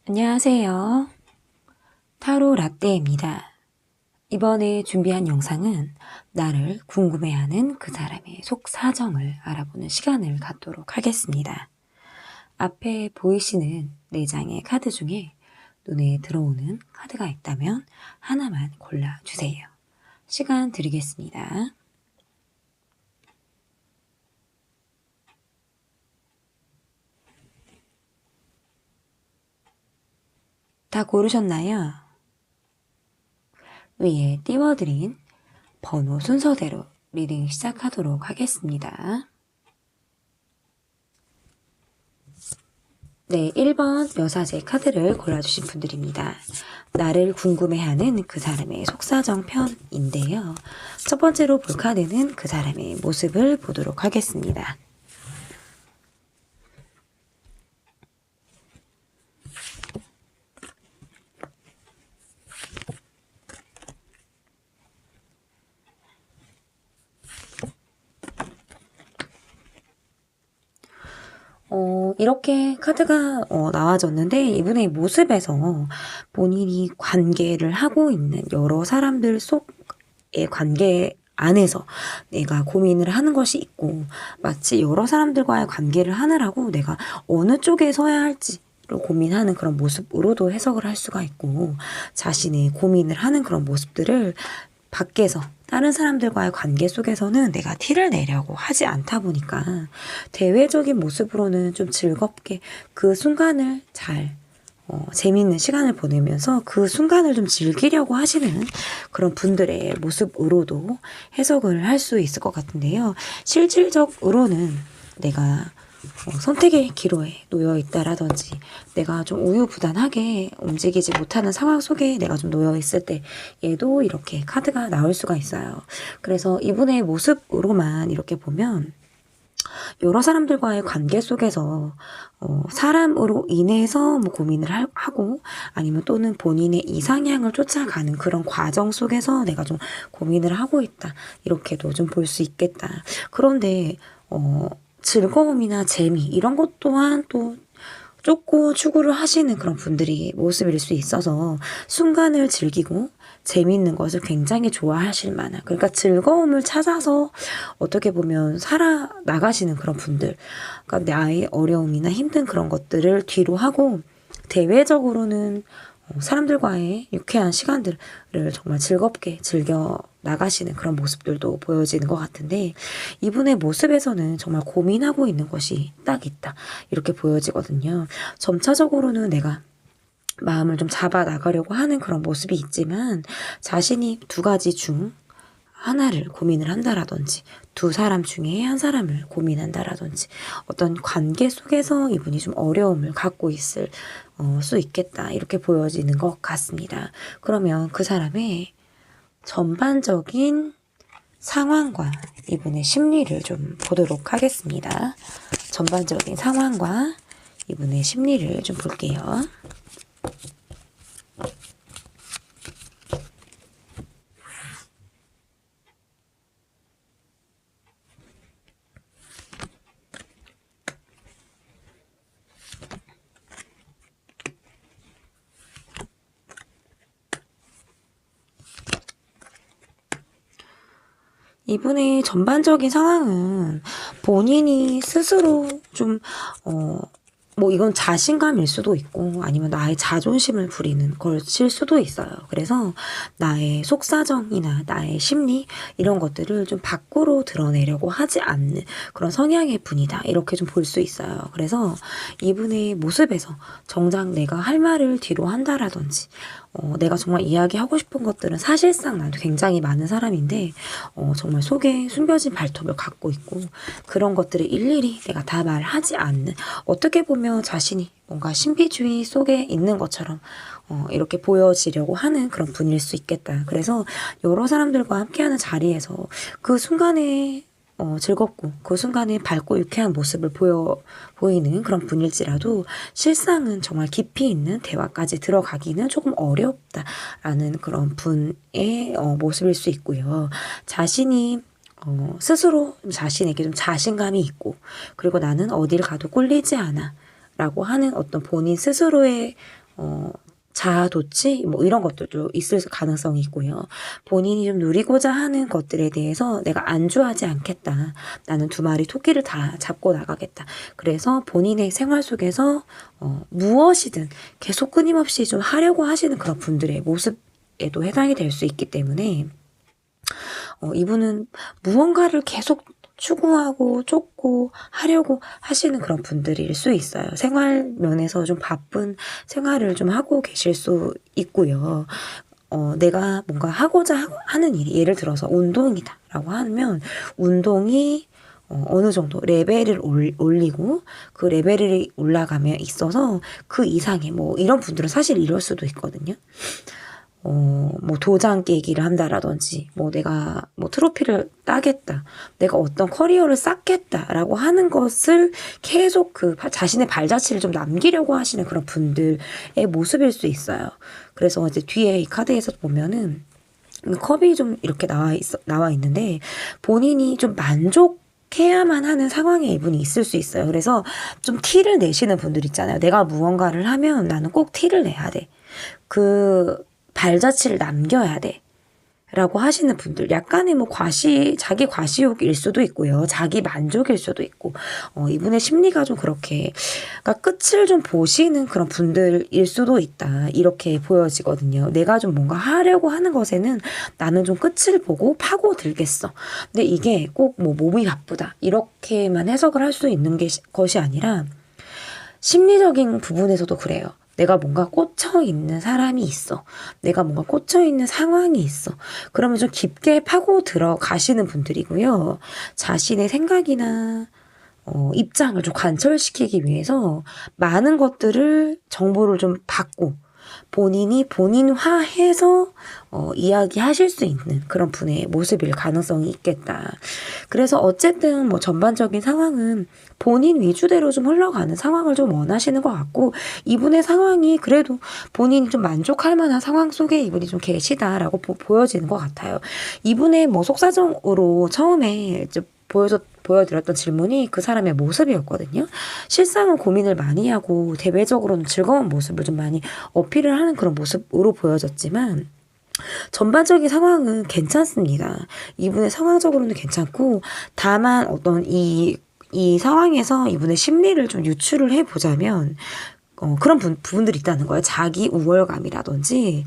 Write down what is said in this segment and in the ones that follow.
안녕하세요. 타로 라떼입니다. 이번에 준비한 영상은 나를 궁금해하는 그 사람의 속 사정을 알아보는 시간을 갖도록 하겠습니다. 앞에 보이시는 4장의 카드 중에 눈에 들어오는 카드가 있다면 하나만 골라주세요. 시간 드리겠습니다. 다 고르셨나요? 위에 띄워드린 번호 순서대로 리딩 시작하도록 하겠습니다. 네, 1번 여사제 카드를 골라주신 분들입니다. 나를 궁금해하는 그 사람의 속사정 편인데요. 첫 번째로 볼 카드는 그 사람의 모습을 보도록 하겠습니다. 이렇게 카드가 나와졌는데 이분의 모습에서 본인이 관계를 하고 있는 여러 사람들 속의 관계 안에서 내가 고민을 하는 것이 있고 마치 여러 사람들과의 관계를 하느라고 내가 어느 쪽에 서야 할지 고민하는 그런 모습으로도 해석을 할 수가 있고 자신의 고민을 하는 그런 모습들을 밖에서 다른 사람들과의 관계 속에서는 내가 티를 내려고 하지 않다 보니까 대외적인 모습으로는 좀 즐겁게 그 순간을 잘 재미있는 시간을 보내면서 그 순간을 좀 즐기려고 하시는 그런 분들의 모습으로도 해석을 할 수 있을 것 같은데요. 실질적으로는 내가 선택의 기로에 놓여 있다라든지 내가 좀 우유부단하게 움직이지 못하는 상황 속에 내가 좀 놓여 있을 때에도 이렇게 카드가 나올 수가 있어요. 그래서 이분의 모습으로만 이렇게 보면 여러 사람들과의 관계 속에서 사람으로 인해서 뭐 고민을 하고 아니면 또는 본인의 이상향을 쫓아가는 그런 과정 속에서 내가 좀 고민을 하고 있다. 이렇게도 좀 볼 수 있겠다. 그런데 즐거움이나 재미 이런 것 또한 또 쫓고 추구를 하시는 그런 분들이 모습일 수 있어서 순간을 즐기고 재미있는 것을 굉장히 좋아하실 만한 그러니까 즐거움을 찾아서 어떻게 보면 살아나가시는 그런 분들 그러니까 나의 어려움이나 힘든 그런 것들을 뒤로 하고 대외적으로는 사람들과의 유쾌한 시간들을 정말 즐겁게 즐겨 나가시는 그런 모습들도 보여지는 것 같은데 이분의 모습에서는 정말 고민하고 있는 것이 딱 있다. 이렇게 보여지거든요. 점차적으로는 내가 마음을 좀 잡아 나가려고 하는 그런 모습이 있지만 자신이 2가지 중 하나를 고민을 한다라든지 2사람 중에 한 사람을 고민한다라든지 어떤 관계 속에서 이분이 좀 어려움을 갖고 있을 수 있겠다 이렇게 보여지는 것 같습니다. 그러면 그 사람의 전반적인 상황과 이분의 심리를 좀 보도록 하겠습니다. 전반적인 상황과 이분의 심리를 좀 볼게요. 이분의 전반적인 상황은 본인이 스스로 좀, 뭐 이건 자신감일 수도 있고 아니면 나의 자존심을 부리는 것일 수도 있어요. 그래서 나의 속사정이나 나의 심리 이런 것들을 좀 밖으로 드러내려고 하지 않는 그런 성향의 분이다. 이렇게 좀 볼 수 있어요. 그래서 이분의 모습에서 정작 내가 할 말을 뒤로 한다라든지 내가 정말 이야기하고 싶은 것들은 사실상 나도 굉장히 많은 사람인데 정말 속에 숨겨진 발톱을 갖고 있고 그런 것들을 일일이 내가 다 말하지 않는 어떻게 보면 자신이 뭔가 신비주의 속에 있는 것처럼 이렇게 보여지려고 하는 그런 분일 수 있겠다. 그래서 여러 사람들과 함께하는 자리에서 그 순간에 즐겁고 그 순간에 밝고 유쾌한 모습을 보이는 그런 분일지라도 실상은 정말 깊이 있는 대화까지 들어가기는 조금 어렵다라는 그런 분의 모습일 수 있고요. 자신이 스스로 자신에게 좀 자신감이 있고 그리고 나는 어딜 가도 꼴리지 않아 라고 하는 어떤 본인 스스로의 자아도취 뭐 이런 것들도 있을 가능성이 있고요. 본인이 좀 누리고자 하는 것들에 대해서 내가 안주하지 않겠다. 나는 두 마리 토끼를 다 잡고 나가겠다. 그래서 본인의 생활 속에서 무엇이든 계속 끊임없이 좀 하려고 하시는 그런 분들의 모습에도 해당이 될 수 있기 때문에 이분은 무언가를 계속 추구하고 쫓고 하려고 하시는 그런 분들일 수 있어요. 생활 면에서 좀 바쁜 생활을 좀 하고 계실 수 있고요. 내가 뭔가 하고자 하는 일이 예를 들어서 운동이다 라고 하면 운동이 어느 정도 레벨을 올리고 그 레벨이 올라가면 있어서 그 이상의 뭐 이런 분들은 사실 이럴 수도 있거든요. 뭐 도장 깨기를 한다라든지, 뭐 내가 뭐 트로피를 따겠다, 내가 어떤 커리어를 쌓겠다라고 하는 것을 계속 그 자신의 발자취를 좀 남기려고 하시는 그런 분들의 모습일 수 있어요. 그래서 이제 뒤에 이 카드에서 보면은 컵이 좀 이렇게 나와 있는데 본인이 좀 해야만 하는 상황에 이분이 있을 수 있어요. 그래서 좀 티를 내시는 분들 있잖아요. 내가 무언가를 하면 나는 꼭 티를 내야 돼. 그 발자취를 남겨야 돼. 라고 하시는 분들, 약간의 뭐 자기 과시욕일 수도 있고요. 자기 만족일 수도 있고, 이분의 심리가 좀 그렇게, 그러니까 끝을 좀 보시는 그런 분들일 수도 있다. 이렇게 보여지거든요. 내가 좀 뭔가 하려고 하는 것에는 나는 좀 끝을 보고 파고들겠어. 근데 이게 꼭 뭐 몸이 바쁘다. 이렇게만 해석을 할 수 있는 것이 아니라, 심리적인 부분에서도 그래요. 내가 뭔가 꽂혀있는 사람이 있어. 내가 뭔가 꽂혀있는 상황이 있어. 그러면 좀 깊게 파고 들어가시는 분들이고요. 자신의 생각이나 입장을 좀 관철시키기 위해서 많은 것들을 정보를 좀 받고 본인이 본인화해서 이야기하실 수 있는 그런 분의 모습일 가능성이 있겠다. 그래서 어쨌든 뭐 전반적인 상황은 본인 위주대로 좀 흘러가는 상황을 좀 원하시는 것 같고, 이분의 상황이 그래도 본인이 좀 만족할 만한 상황 속에 이분이 좀 계시다라고 보여지는 것 같아요. 이분의 뭐 속사정으로 처음에 이제 보여드렸던 질문이 그 사람의 모습이었거든요. 실상은 고민을 많이 하고 대외적으로는 즐거운 모습을 좀 많이 어필을 하는 그런 모습으로 보여졌지만 전반적인 상황은 괜찮습니다. 이분의 상황적으로는 괜찮고, 다만 어떤 이 상황에서 이분의 심리를 좀 유추를 해보자면 그런 부분들이 있다는 거예요. 자기 우월감이라든지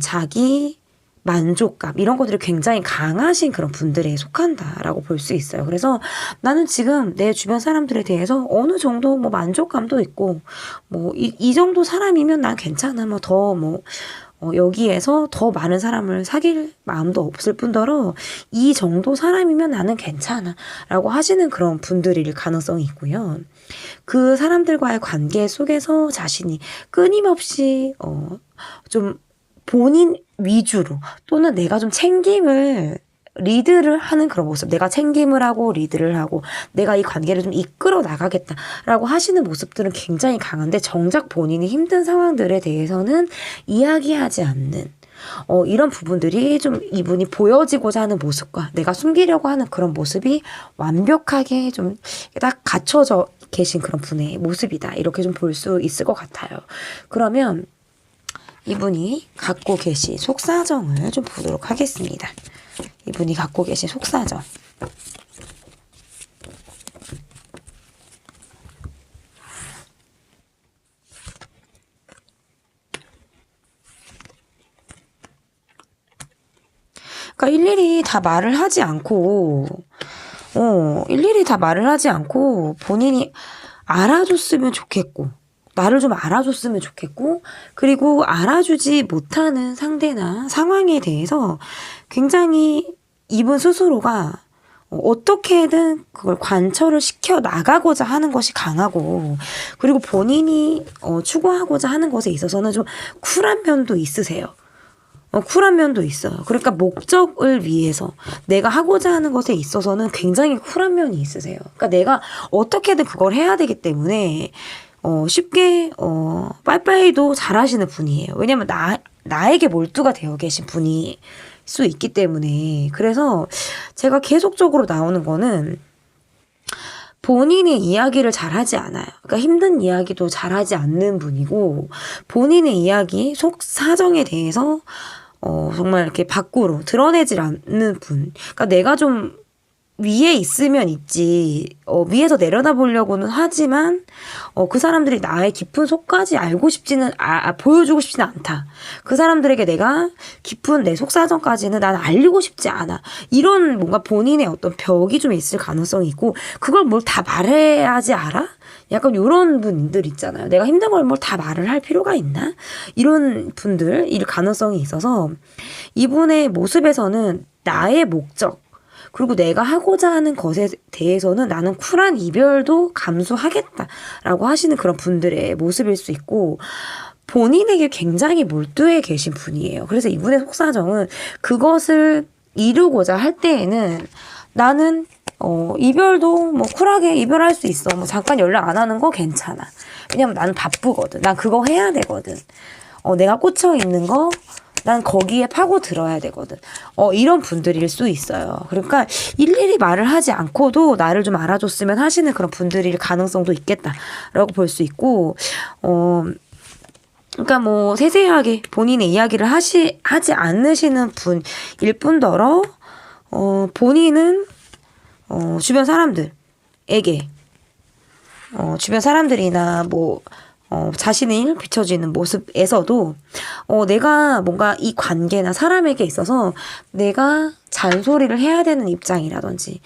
자기 만족감 이런 것들이 굉장히 강하신 그런 분들에 속한다라고 볼 수 있어요. 그래서 나는 지금 내 주변 사람들에 대해서 어느 정도 뭐 만족감도 있고 뭐 이 정도 사람이면 난 괜찮아. 뭐 더 뭐 여기에서 더 많은 사람을 사귈 마음도 없을 뿐더러 이 정도 사람이면 나는 괜찮아 라고 하시는 그런 분들일 가능성이 있고요. 그 사람들과의 관계 속에서 자신이 끊임없이 좀 본인 위주로 또는 내가 좀 리드를 하는 그런 모습, 내가 책임을 하고 리드를 하고 내가 이 관계를 좀 이끌어 나가겠다라고 하시는 모습들은 굉장히 강한데, 정작 본인이 힘든 상황들에 대해서는 이야기하지 않는 이런 부분들이 좀 이분이 보여지고자 하는 모습과 내가 숨기려고 하는 그런 모습이 완벽하게 좀 딱 갖춰져 계신 그런 분의 모습이다, 이렇게 좀 볼 수 있을 것 같아요. 그러면 이분이 갖고 계신 속사정을 좀 보도록 하겠습니다. 이분이 갖고 계신 속사정. 그러니까 일일이 다 말을 하지 않고 본인이 알아줬으면 좋겠고, 나를 좀 알아줬으면 좋겠고, 그리고 알아주지 못하는 상대나 상황에 대해서 굉장히 이분 스스로가 어떻게든 그걸 관철을 시켜 나가고자 하는 것이 강하고, 그리고 본인이 추구하고자 하는 것에 있어서는 좀 쿨한 면도 있으세요. 쿨한 면도 있어요. 그러니까 목적을 위해서 내가 하고자 하는 것에 있어서는 굉장히 쿨한 면이 있으세요. 그러니까 내가 어떻게든 그걸 해야 되기 때문에 쉽게 빠이빠이도 잘하시는 분이에요. 왜냐면 나에게 몰두가 되어 계신 분이 수 있기 때문에. 그래서 제가 계속적으로 나오는 거는 본인의 이야기를 잘하지 않아요. 그러니까 힘든 이야기도 잘하지 않는 분이고 본인의 이야기, 속 사정에 대해서 정말 이렇게 밖으로 드러내질 않는 분. 그러니까 내가 좀 위에 있으면 있지, 위에서 내려다보려고는 하지만, 그 사람들이 나의 깊은 속까지 알고 싶지는, 보여주고 싶지는 않다. 그 사람들에게 내가 깊은 내 속사정까지는 난 알리고 싶지 않아. 이런 뭔가 본인의 어떤 벽이 좀 있을 가능성이 있고, 그걸 뭘 다 말해야지 알아? 약간 요런 분들 있잖아요. 내가 힘든 걸 뭘 다 말을 할 필요가 있나? 이런 분들일 가능성이 있어서, 이분의 모습에서는 나의 목적, 그리고 내가 하고자 하는 것에 대해서는 나는 쿨한 이별도 감수하겠다라고 하시는 그런 분들의 모습일 수 있고, 본인에게 굉장히 몰두해 계신 분이에요. 그래서 이분의 속사정은 그것을 이루고자 할 때에는 나는 이별도 뭐 쿨하게 이별할 수 있어. 뭐 잠깐 연락 안 하는 거 괜찮아. 왜냐면 나는 바쁘거든. 난 그거 해야 되거든. 내가 꽂혀 있는 거 난 거기에 파고 들어야 되거든. 이런 분들일 수 있어요. 그러니까 일일이 말을 하지 않고도 나를 좀 알아줬으면 하시는 그런 분들일 가능성도 있겠다라고 볼 수 있고, 그러니까 뭐 세세하게 본인의 이야기를 하지 않으시는 분일 뿐더러, 본인은 주변 사람들에게, 주변 사람들이나 뭐 자신을 비춰지는 모습에서도 내가 뭔가 이 관계나 사람에게 있어서 내가 잔소리를 해야 되는 입장이라든지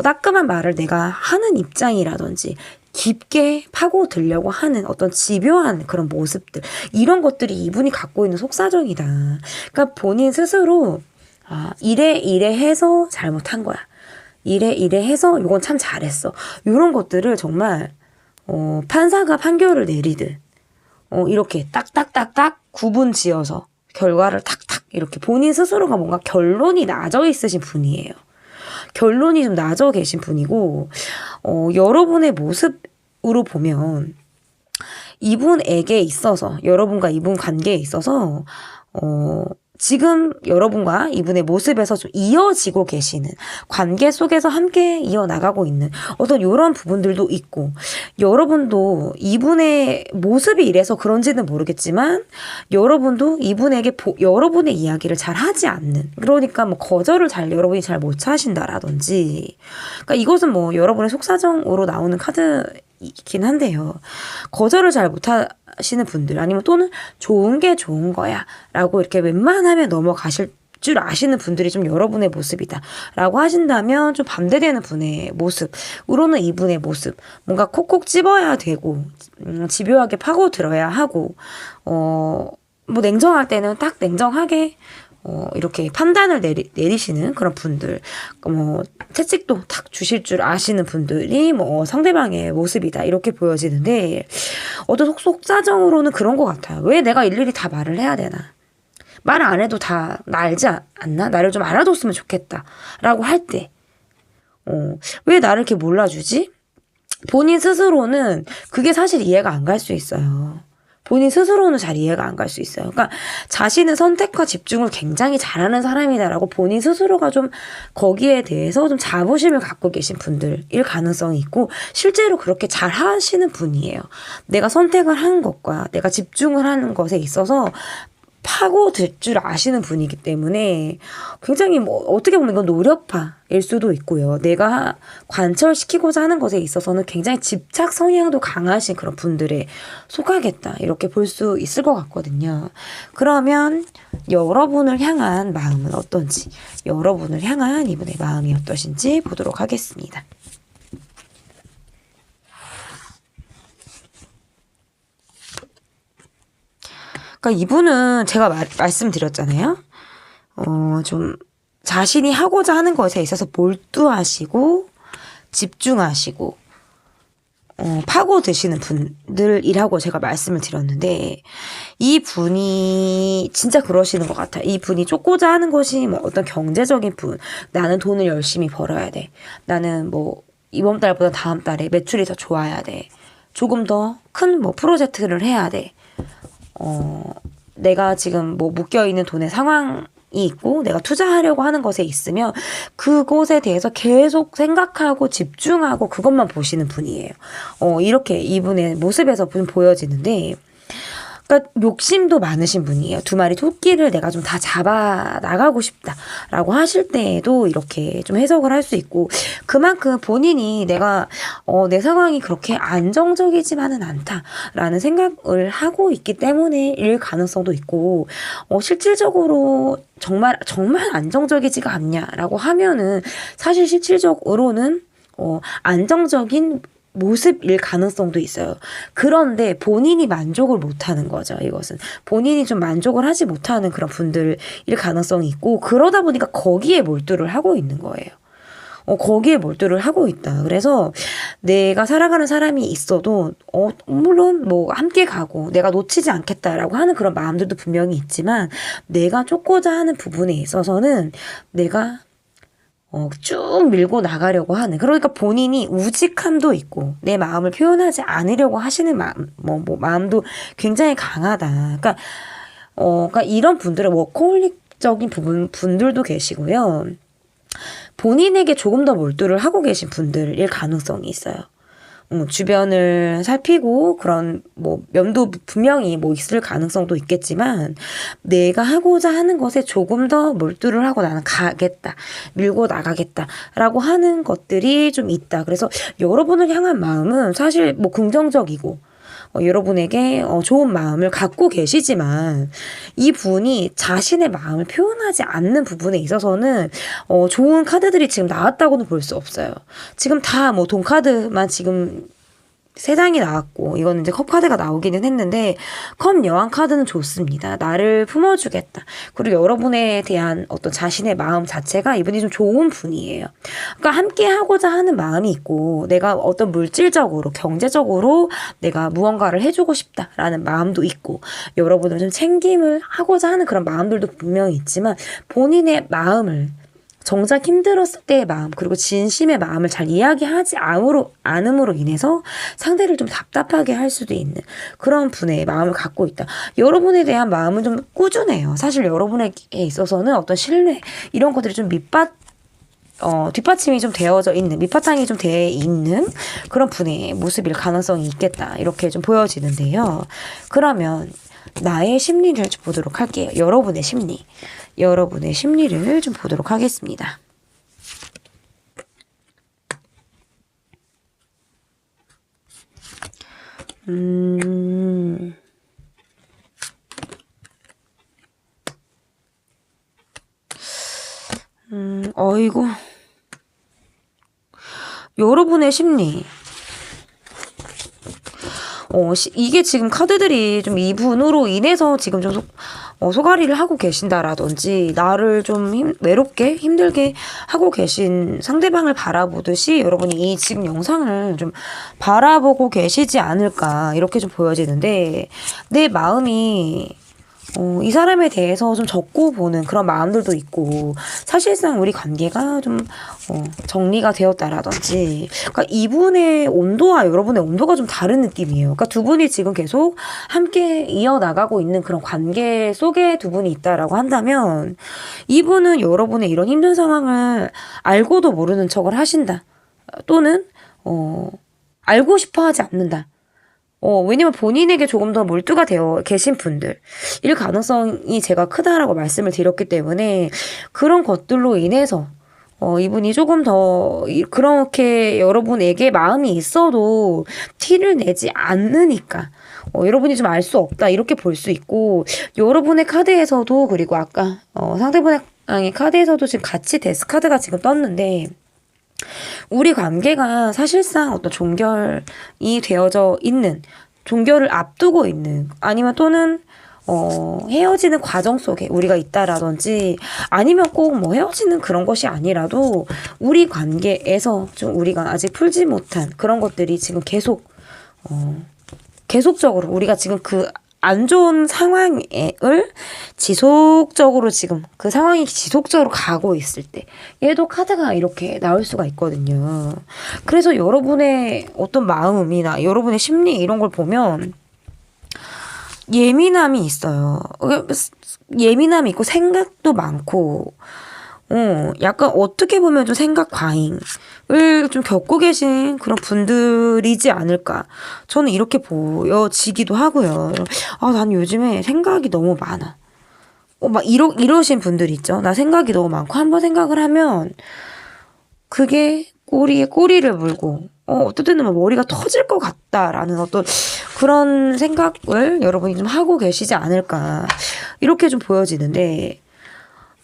따끔한 말을 내가 하는 입장이라든지 깊게 파고들려고 하는 어떤 집요한 그런 모습들, 이런 것들이 이분이 갖고 있는 속사정이다. 그러니까 본인 스스로 이래 해서 잘못한 거야. 이래 해서 이건 참 잘했어. 이런 것들을 정말 판사가 판결을 내리듯 이렇게 딱딱딱딱 구분 지어서 결과를 탁탁 이렇게 본인 스스로가 뭔가 결론이 나져 있으신 분이에요. 결론이 좀 나져 계신 분이고, 여러분의 모습으로 보면 이분에게 있어서, 여러분과 이분 관계에 있어서 지금 여러분과 이분의 모습에서 좀 이어지고 계시는 관계 속에서 함께 이어나가고 있는 어떤 이런 부분들도 있고, 여러분도 이분의 모습이 이래서 그런지는 모르겠지만 여러분도 이분에게 여러분의 이야기를 잘 하지 않는, 그러니까 뭐 거절을 여러분이 잘 못 하신다라든지, 그러니까 이것은 뭐 여러분의 속사정으로 나오는 카드이긴 한데요. 거절을 잘 못하시는 분들, 아니면 또는 좋은 게 좋은 거야 라고 이렇게 웬만하면 넘어가실 줄 아시는 분들이 좀 여러분의 모습이다 라고 하신다면, 좀 반대되는 분의 모습으로는 이분의 모습, 뭔가 콕콕 집어야 되고 집요하게 파고들어야 하고, 뭐 냉정할 때는 딱 냉정하게 이렇게 판단을 내리시는 그런 분들, 뭐 채찍도 탁 주실 줄 아시는 분들이 뭐 상대방의 모습이다 이렇게 보여지는데, 어떤 속사정으로는 그런 것 같아요. 왜 내가 일일이 다 말을 해야 되나? 말 안 해도 다 나 알지 않나? 나를 좀 알아줬으면 좋겠다 라고 할 때 왜 나를 이렇게 몰라주지? 본인 스스로는 그게 사실 이해가 안 갈 수 있어요. 본인 스스로는 잘 이해가 안 갈 수 있어요. 그러니까 자신의 선택과 집중을 굉장히 잘하는 사람이다라고 본인 스스로가 좀 거기에 대해서 좀 자부심을 갖고 계신 분들일 가능성이 있고, 실제로 그렇게 잘 하시는 분이에요. 내가 선택을 하는 것과 내가 집중을 하는 것에 있어서 파고들 줄 아시는 분이기 때문에 굉장히 뭐 어떻게 보면 이건 노력파일 수도 있고요. 내가 관철시키고자 하는 것에 있어서는 굉장히 집착 성향도 강하신 그런 분들에 속하겠다 이렇게 볼 수 있을 것 같거든요. 그러면 여러분을 향한 마음은 어떤지, 여러분을 향한 이분의 마음이 어떠신지 보도록 하겠습니다. 그러니까 이분은 제가 말씀드렸잖아요. 좀 자신이 하고자 하는 것에 있어서 몰두하시고 집중하시고 파고드시는 분들이라고 제가 말씀을 드렸는데, 이 분이 진짜 그러시는 것 같아요. 이 분이 쫓고자 하는 것이 뭐 어떤 경제적인 분, 나는 돈을 열심히 벌어야 돼, 나는 뭐 이번 달보다 다음 달에 매출이 더 좋아야 돼, 조금 더 큰 뭐 프로젝트를 해야 돼, 내가 지금 뭐 묶여있는 돈의 상황 있고 내가 투자하려고 하는 것에 있으면 그것에 대해서 계속 생각하고 집중하고 그것만 보시는 분이에요. 이렇게 이분의 모습에서 보여지는데, 그러니까 욕심도 많으신 분이에요. 두 마리 토끼를 내가 좀 다 잡아 나가고 싶다라고 하실 때에도 이렇게 좀 해석을 할 수 있고, 그만큼 본인이 내가 내 상황이 그렇게 안정적이지만은 않다라는 생각을 하고 있기 때문에일 가능성도 있고, 실질적으로 정말 안정적이지가 않냐라고 하면은 사실 실질적으로는 안정적인 모습일 가능성도 있어요. 그런데 본인이 만족을 못하는 거죠. 이것은 본인이 좀 만족을 하지 못하는 그런 분들일 가능성이 있고, 그러다 보니까 거기에 몰두를 하고 있는 거예요. 거기에 몰두를 하고 있다. 그래서 내가 살아가는 사람이 있어도 물론 뭐 함께 가고 내가 놓치지 않겠다라고 하는 그런 마음들도 분명히 있지만, 내가 쫓고자 하는 부분에 있어서는 내가 쭉 밀고 나가려고 하는, 그러니까 본인이 우직함도 있고 내 마음을 표현하지 않으려고 하시는 마음도 굉장히 강하다. 그러니까 이런 분들은 워커홀릭적인 분들도 계시고요. 본인에게 조금 더 몰두를 하고 계신 분들일 가능성이 있어요. 주변을 살피고 그런 면도 분명히 있을 가능성도 있겠지만, 내가 하고자 하는 것에 조금 더 몰두를 하고 나는 가겠다, 밀고 나가겠다라고 하는 것들이 좀 있다. 그래서 여러분을 향한 마음은 사실 긍정적이고 여러분에게 좋은 마음을 갖고 계시지만, 이 분이 자신의 마음을 표현하지 않는 부분에 있어서는 좋은 카드들이 지금 나왔다고는 볼 수 없어요. 지금 다 돈 카드만 지금 세 장이 나왔고, 이거는 이제 컵 카드가 나오기는 했는데, 컵 여왕 카드는 좋습니다. 나를 품어주겠다. 그리고 여러분에 대한 어떤 자신의 마음 자체가 이분이 좀 좋은 분이에요. 그러니까 함께 하고자 하는 마음이 있고, 내가 어떤 물질적으로, 경제적으로 내가 무언가를 해주고 싶다라는 마음도 있고, 여러분을 좀 챙김을 하고자 하는 그런 마음들도 분명히 있지만, 본인의 마음을 정작 힘들었을 때의 마음, 그리고 진심의 마음을 잘 이야기하지 않음으로 인해서 상대를 좀 답답하게 할 수도 있는 그런 분의 마음을 갖고 있다. 여러분에 대한 마음은 좀 꾸준해요. 사실 여러분에게 있어서는 어떤 신뢰, 이런 것들이 좀 뒷받침이 좀 되어져 있는, 밑바탕이 좀 돼 있는 그런 분의 모습일 가능성이 있겠다. 이렇게 좀 보여지는데요. 그러면 나의 심리를 좀 보도록 할게요. 여러분의 심리를 좀 보도록 하겠습니다. 어이구. 여러분의 심리. 이게 지금 카드들이 좀 이분으로 인해서 지금 좀 소가리를 하고 계신다라든지, 나를 좀 외롭게 힘들게 하고 계신 상대방을 바라보듯이 여러분이 이 지금 영상을 좀 바라보고 계시지 않을까, 이렇게 좀 보여지는데, 내 마음이 이 사람에 대해서 좀 적고 보는 그런 마음들도 있고, 사실상 우리 관계가 좀 정리가 되었다라든지, 그러니까 이분의 온도와 여러분의 온도가 좀 다른 느낌이에요. 그러니까 두 분이 지금 계속 함께 이어나가고 있는 그런 관계 속에 두 분이 있다라고 한다면, 이분은 여러분의 이런 힘든 상황을 알고도 모르는 척을 하신다, 또는 알고 싶어 하지 않는다. 왜냐면 본인에게 조금 더 몰두가 되어 계신 분들, 일 가능성이 제가 크다라고 말씀을 드렸기 때문에, 그런 것들로 인해서 이분이 조금 더 그렇게 여러분에게 마음이 있어도 티를 내지 않으니까 여러분이 좀 알 수 없다, 이렇게 볼 수 있고, 여러분의 카드에서도, 그리고 아까 상대방의 카드에서도 지금 같이 데스 카드가 지금 떴는데, 우리 관계가 사실상 어떤 종결이 되어져 있는, 종결을 앞두고 있는, 아니면 또는 헤어지는 과정 속에 우리가 있다라든지, 아니면 꼭 헤어지는 그런 것이 아니라도 우리 관계에서 좀 우리가 아직 풀지 못한 그런 것들이 지금 계속적으로 우리가 지금 그 안 좋은 상황을 지속적으로, 지금 그 상황이 지속적으로 가고 있을 때 얘도 카드가 이렇게 나올 수가 있거든요. 그래서 여러분의 어떤 마음이나 여러분의 심리, 이런 걸 보면 예민함이 있어요. 예민함이 있고 생각도 많고, 약간 어떻게 보면 좀 생각 과잉을 좀 겪고 계신 그런 분들이지 않을까. 저는 이렇게 보여지기도 하고요. 난 요즘에 생각이 너무 많아. 막 이러신 분들 있죠. 나 생각이 너무 많고 한번 생각을 하면 그게 꼬리에 꼬리를 물고 어떨 때는 막 머리가 터질 것 같다라는 어떤 그런 생각을 여러분이 좀 하고 계시지 않을까 이렇게 좀 보여지는데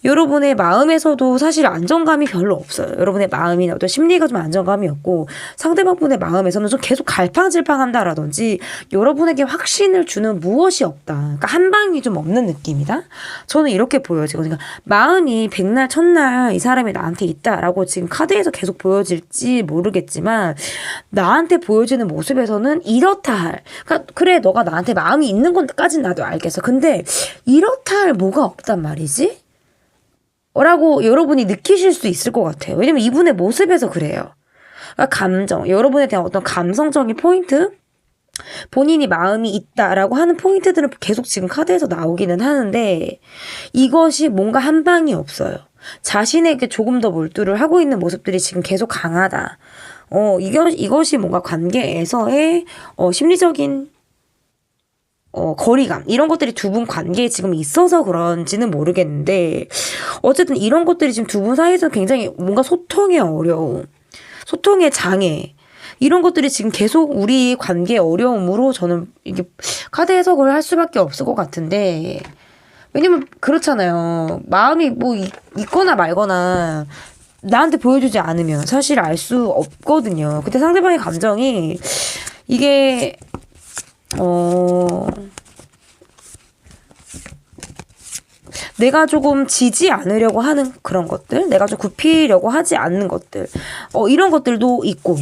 여러분의 마음에서도 사실 안정감이 별로 없어요. 여러분의 마음이나 어떤 심리가 좀 안정감이 없고 상대방분의 마음에서는 좀 계속 갈팡질팡한다라든지 여러분에게 확신을 주는 무엇이 없다. 그러니까 한 방이 좀 없는 느낌이다. 저는 이렇게 보여지거든요. 그러니까 마음이 백날 첫날 이 사람이 나한테 있다라고 지금 카드에서 계속 보여질지 모르겠지만 나한테 보여지는 모습에서는 이렇다 할. 그러니까 그래 너가 나한테 마음이 있는 건까진 나도 알겠어. 근데 이렇다 할 뭐가 없단 말이지? 라고 여러분이 느끼실 수 있을 것 같아요. 왜냐면 이분의 모습에서 그래요. 그러니까 감정, 여러분에 대한 어떤 감성적인 포인트, 본인이 마음이 있다라고 하는 포인트들은 계속 지금 카드에서 나오기는 하는데 이것이 뭔가 한 방이 없어요. 자신에게 조금 더 몰두를 하고 있는 모습들이 지금 계속 강하다. 이것이 뭔가 관계에서의 심리적인 거리감 이런 것들이 두 분 관계에 지금 있어서 그런지는 모르겠는데 어쨌든 이런 것들이 지금 두 분 사이에서 굉장히 뭔가 소통의 어려움, 소통의 장애 이런 것들이 지금 계속 우리 관계의 어려움으로 저는 이게 카드 해석을 할 수밖에 없을 것 같은데 왜냐면 그렇잖아요. 마음이 뭐 있거나 말거나 나한테 보여주지 않으면 사실 알 수 없거든요. 그때 상대방의 감정이 이게 내가 조금 지지 않으려고 하는 그런 것들, 내가 좀 굽히려고 하지 않는 것들, 이런 것들도 있고,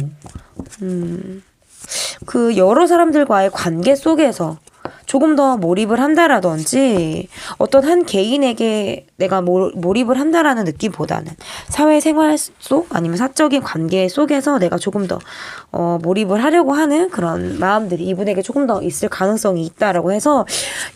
그 여러 사람들과의 관계 속에서 조금 더 몰입을 한다라든지 어떤 한 개인에게 내가 몰입을 한다라는 느낌보다는 사회생활 속 아니면 사적인 관계 속에서 내가 조금 더 몰입을 하려고 하는 그런 마음들이 이분에게 조금 더 있을 가능성이 있다라고 해서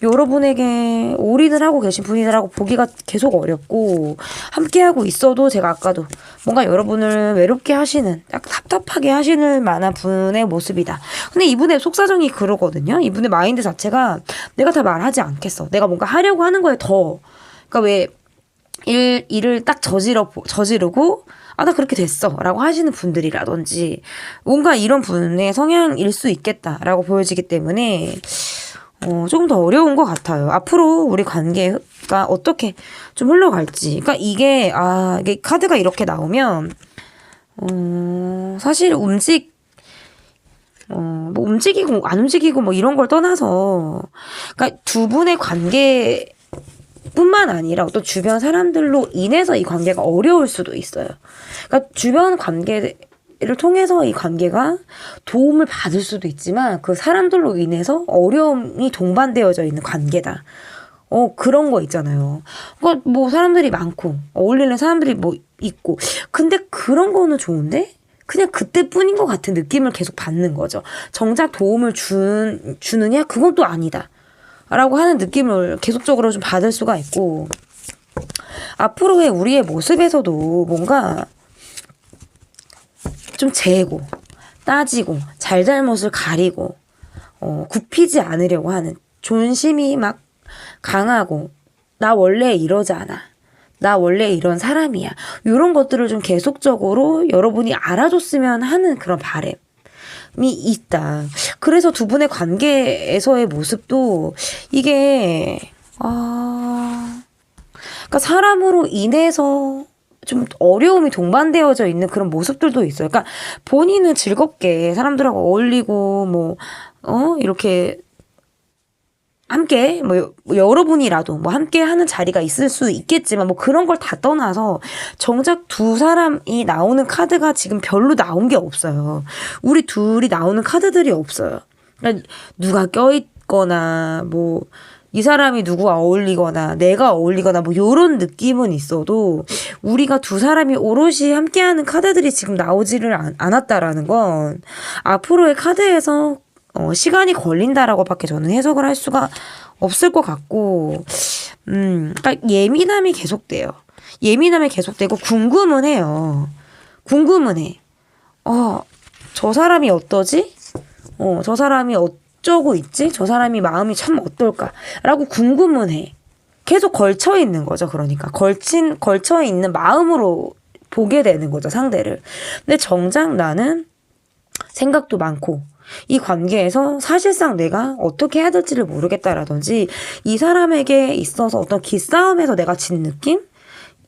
여러분에게 올인을 하고 계신 분이라고 보기가 계속 어렵고 함께하고 있어도 제가 아까도 뭔가 여러분을 외롭게 하시는 약간 답답하게 하시는 만한 분의 모습이다. 근데 이분의 속사정이 그러거든요. 이분의 마인드 자체가 내가 다 말하지 않겠어. 내가 뭔가 하려고 하는 거에 더 그러니까 왜 일을 딱 저지르고 나 그렇게 됐어 라고 하시는 분들이라든지 뭔가 이런 분의 성향일 수 있겠다라고 보여지기 때문에 조금 더 어려운 것 같아요. 앞으로 우리 관계가 어떻게 좀 흘러갈지. 그러니까 이게 카드가 이렇게 나오면 사실 뭐 움직이고 안 움직이고 뭐 이런 걸 떠나서 그러니까 두 분의 관계 뿐만 아니라 어떤 주변 사람들로 인해서 이 관계가 어려울 수도 있어요. 그러니까 주변 관계를 통해서 이 관계가 도움을 받을 수도 있지만 그 사람들로 인해서 어려움이 동반되어져 있는 관계다. 그런 거 있잖아요. 그러니까 뭐 사람들이 많고 어울리는 사람들이 뭐 있고 근데 그런 거는 좋은데 그냥 그때뿐인 것 같은 느낌을 계속 받는 거죠. 정작 도움을 주느냐? 그건 또 아니다. 라고 하는 느낌을 계속적으로 좀 받을 수가 있고 앞으로의 우리의 모습에서도 뭔가 좀 재고 따지고 잘잘못을 가리고 굽히지 않으려고 하는 존심이 막 강하고 나 원래 이러지 않아. 나 원래 이런 사람이야. 이런 것들을 좀 계속적으로 여러분이 알아줬으면 하는 그런 바람이 있다. 그래서 두 분의 관계에서의 모습도 이게 그러니까 사람으로 인해서 좀 어려움이 동반되어져 있는 그런 모습들도 있어요. 그러니까 본인은 즐겁게 사람들하고 어울리고 뭐 이렇게 함께 뭐 여러분이라도 뭐 함께 하는 자리가 있을 수 있겠지만 뭐 그런 걸 다 떠나서 정작 두 사람이 나오는 카드가 지금 별로 나온 게 없어요. 우리 둘이 나오는 카드들이 없어요. 그러니까 누가 껴있거나 뭐 이 사람이 누구와 어울리거나 내가 어울리거나 뭐 요런 느낌은 있어도 우리가 두 사람이 오롯이 함께하는 카드들이 지금 나오지를 않았다라는 건 앞으로의 카드에서 시간이 걸린다라고밖에 저는 해석을 할 수가 없을 것 같고, 그러니까 예민함이 계속돼요. 예민함이 계속되고 궁금은 해요. 궁금은 해. 저 사람이 어떠지? 저 사람이 어쩌고 있지? 저 사람이 마음이 참 어떨까? 라고 궁금은 해. 계속 걸쳐 있는 거죠. 그러니까 걸쳐 있는 마음으로 보게 되는 거죠, 상대를. 근데 정작 나는 생각도 많고 이 관계에서 사실상 내가 어떻게 해야 될지를 모르겠다라든지 이 사람에게 있어서 어떤 기싸움에서 내가 진 느낌?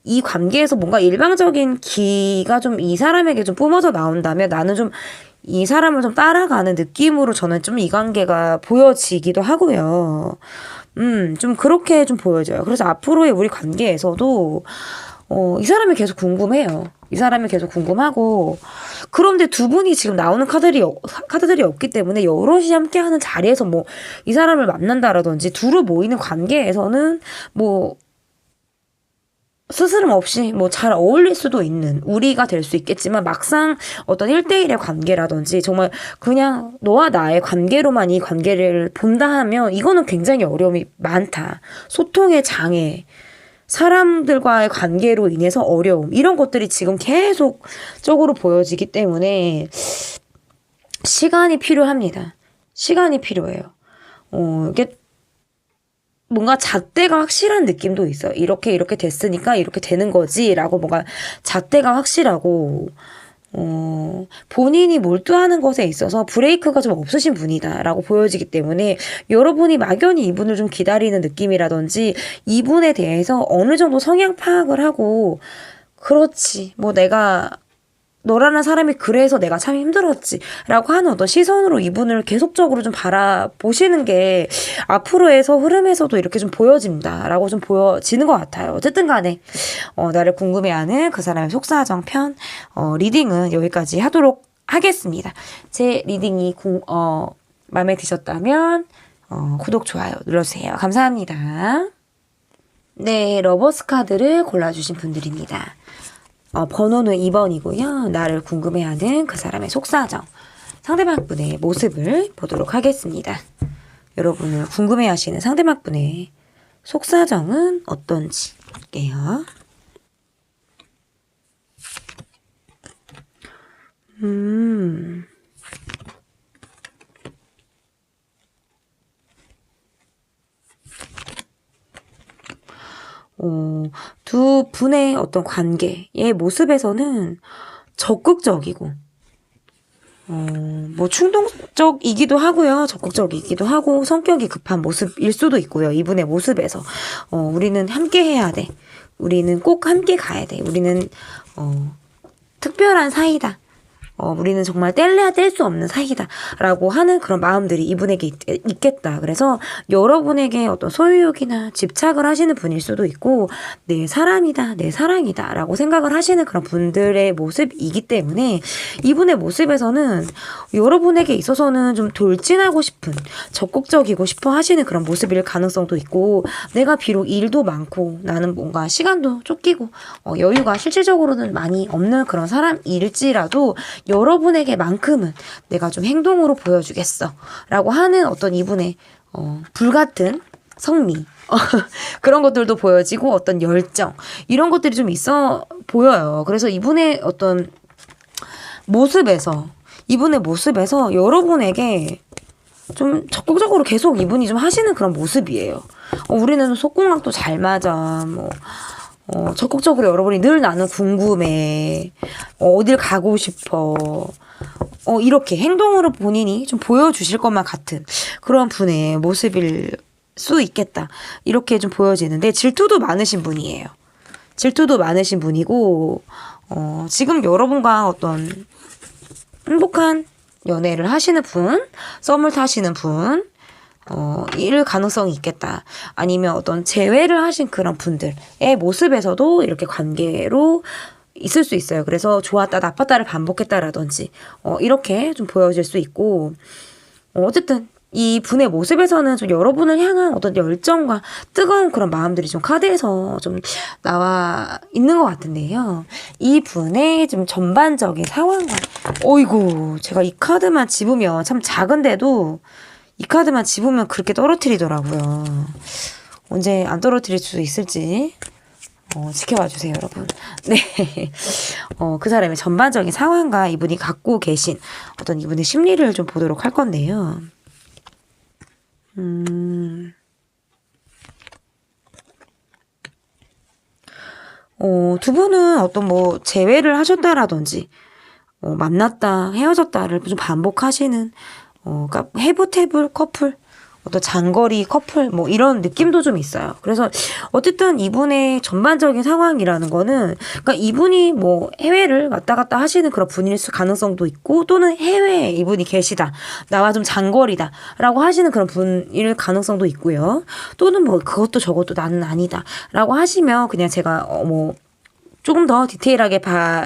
이 관계에서 뭔가 일방적인 기가 좀 이 사람에게 좀 뿜어져 나온다면 나는 좀 이 사람을 좀 따라가는 느낌으로 저는 좀 이 관계가 보여지기도 하고요. 좀 그렇게 좀 보여져요. 그래서 앞으로의 우리 관계에서도 이 사람이 계속 궁금해요. 이 사람이 계속 궁금하고 그런데 두 분이 지금 나오는 카드들이 없기 때문에 여럿이 함께하는 자리에서 뭐 이 사람을 만난다라든지 두루 모이는 관계에서는 뭐 스스럼 없이 뭐 잘 어울릴 수도 있는 우리가 될 수 있겠지만 막상 어떤 1대1의 관계라든지 정말 그냥 너와 나의 관계로만 이 관계를 본다 하면 이거는 굉장히 어려움이 많다. 소통의 장애, 사람들과의 관계로 인해서 어려움 이런 것들이 지금 계속적으로 보여지기 때문에 시간이 필요합니다. 시간이 필요해요. 이게 뭔가 잣대가 확실한 느낌도 있어요. 이렇게 됐으니까 이렇게 되는 거지라고 뭔가 잣대가 확실하고 본인이 몰두하는 것에 있어서 브레이크가 좀 없으신 분이다라고 보여지기 때문에 여러분이 막연히 이분을 좀 기다리는 느낌이라든지 이분에 대해서 어느 정도 성향 파악을 하고 그렇지 뭐 내가 너라는 사람이 그래서 내가 참 힘들었지 라고 하는 어떤 시선으로 이분을 계속적으로 좀 바라보시는 게 앞으로에서 흐름에서도 이렇게 좀 보여진다 라고 좀 보여지는 것 같아요. 어쨌든 간에 나를 궁금해하는 그 사람의 속사정 편 리딩은 여기까지 하도록 하겠습니다. 제 리딩이 마음에 드셨다면 구독, 좋아요 눌러주세요. 감사합니다. 네, 러버스 카드를 골라주신 분들입니다. 번호는 2번이고요. 나를 궁금해하는 그 사람의 속사정, 상대방분의 모습을 보도록 하겠습니다. 여러분을 궁금해하시는 상대방분의 속사정은 어떤지 볼게요. 두 분의 어떤 관계의 모습에서는 적극적이고, 뭐 충동적이기도 하고요. 적극적이기도 하고, 성격이 급한 모습일 수도 있고요. 이분의 모습에서. 우리는 함께 해야 돼. 우리는 꼭 함께 가야 돼. 우리는, 특별한 사이다. 우리는 정말 뗄래야 뗄 수 없는 사이다. 라고 하는 그런 마음들이 이분에게 있겠다. 그래서 여러분에게 어떤 소유욕이나 집착을 하시는 분일 수도 있고, 내 사람이다, 내 사랑이다. 라고 생각을 하시는 그런 분들의 모습이기 때문에 이분의 모습에서는 여러분에게 있어서는 좀 돌진하고 싶은, 적극적이고 싶어 하시는 그런 모습일 가능성도 있고, 내가 비록 일도 많고, 나는 뭔가 시간도 쫓기고, 여유가 실질적으로는 많이 없는 그런 사람일지라도 여러분에게만큼은 내가 좀 행동으로 보여주겠어 라고 하는 어떤 이분의 불같은 성미 그런 것들도 보여지고 어떤 열정 이런 것들이 좀 있어 보여요. 그래서 이분의 어떤 이분의 모습에서 여러분에게 좀 적극적으로 계속 이분이 좀 하시는 그런 모습이에요. 우리는 속궁합도 잘 맞아 뭐 적극적으로 여러분이 늘 나는 궁금해. 어딜 가고 싶어. 이렇게 행동으로 본인이 좀 보여주실 것만 같은 그런 분의 모습일 수 있겠다. 이렇게 좀 보여지는데 질투도 많으신 분이에요. 질투도 많으신 분이고, 지금 여러분과 어떤 행복한 연애를 하시는 분, 썸을 타시는 분, 일 가능성이 있겠다. 아니면 어떤 재회를 하신 그런 분들의 모습에서도 이렇게 관계로 있을 수 있어요. 그래서 좋았다, 나빴다를 반복했다라든지, 이렇게 좀 보여질 수 있고, 어쨌든 이 분의 모습에서는 좀 여러분을 향한 어떤 열정과 뜨거운 그런 마음들이 좀 카드에서 좀 나와 있는 것 같은데요. 이 분의 좀 전반적인 상황과, 어이구, 제가 이 카드만 집으면 참 작은데도 이 카드만 집으면 그렇게 떨어뜨리더라고요. 언제 안 떨어뜨릴 수 있을지 지켜봐 주세요, 여러분. 네. 그 사람의 전반적인 상황과 이분이 갖고 계신 어떤 이분의 심리를 좀 보도록 할 건데요. 두 분은 어떤 뭐 재회를 하셨다라든지 만났다 헤어졌다를 좀 반복하시는 그러니까 해보태블 커플, 어떤 장거리 커플 뭐 이런 느낌도 좀 있어요. 그래서 어쨌든 이분의 전반적인 상황이라는 거는 그러니까 이분이 뭐 해외를 왔다 갔다 하시는 그런 분일 가능성도 있고, 또는 해외에 이분이 계시다, 나와 좀 장거리다 라고 하시는 그런 분일 가능성도 있고요. 또는 뭐 그것도 저것도 나는 아니다 라고 하시면 그냥 제가 뭐 조금 더 디테일하게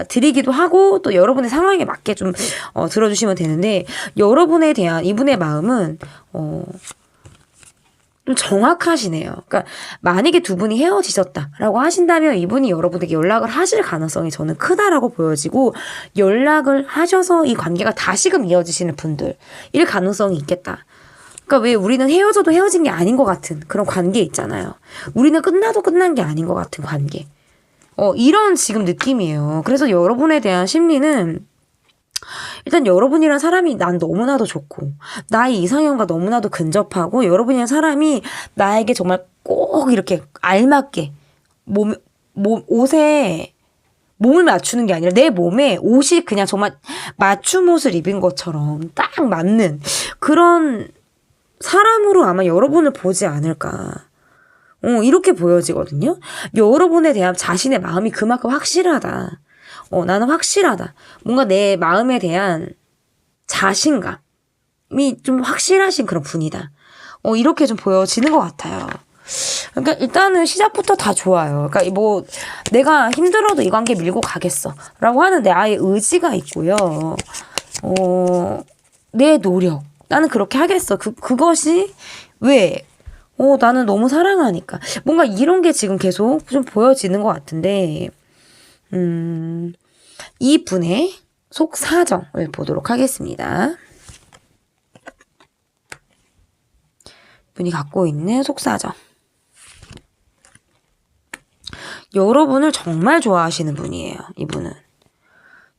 드리기도 하고, 또 여러분의 상황에 맞게 좀 들어주시면 되는데, 여러분에 대한 이분의 마음은 좀 정확하시네요. 그러니까 만약에 두 분이 헤어지셨다라고 하신다면 이분이 여러분에게 연락을 하실 가능성이 저는 크다라고 보여지고, 연락을 하셔서 이 관계가 다시금 이어지시는 분들일 가능성이 있겠다. 그러니까 왜 우리는 헤어져도 헤어진 게 아닌 것 같은 그런 관계 있잖아요. 우리는 끝나도 끝난 게 아닌 것 같은 관계. 이런 지금 느낌이에요. 그래서 여러분에 대한 심리는 일단 여러분이란 사람이 난 너무나도 좋고, 나의 이상형과 너무나도 근접하고, 여러분이란 사람이 나에게 정말 꼭 이렇게 알맞게 옷에 몸을 맞추는 게 아니라 내 몸에 옷이 그냥 정말 맞춤 옷을 입은 것처럼 딱 맞는 그런 사람으로 아마 여러분을 보지 않을까. 이렇게 보여지거든요. 여러분에 대한 자신의 마음이 그만큼 확실하다. 나는 확실하다. 뭔가 내 마음에 대한 자신감이 좀 확실하신 그런 분이다. 이렇게 좀 보여지는 것 같아요. 그러니까 일단은 시작부터 다 좋아요. 그러니까 뭐 내가 힘들어도 이 관계 밀고 가겠어 라고 하는 내 아예 의지가 있고요. 내 노력. 나는 그렇게 하겠어. 그것이 왜? 나는 너무 사랑하니까. 뭔가 이런 게 지금 계속 좀 보여지는 것 같은데, 이 분의 속 사정을 보도록 하겠습니다. 분이 갖고 있는 속 사정. 여러분을 정말 좋아하시는 분이에요, 이분은.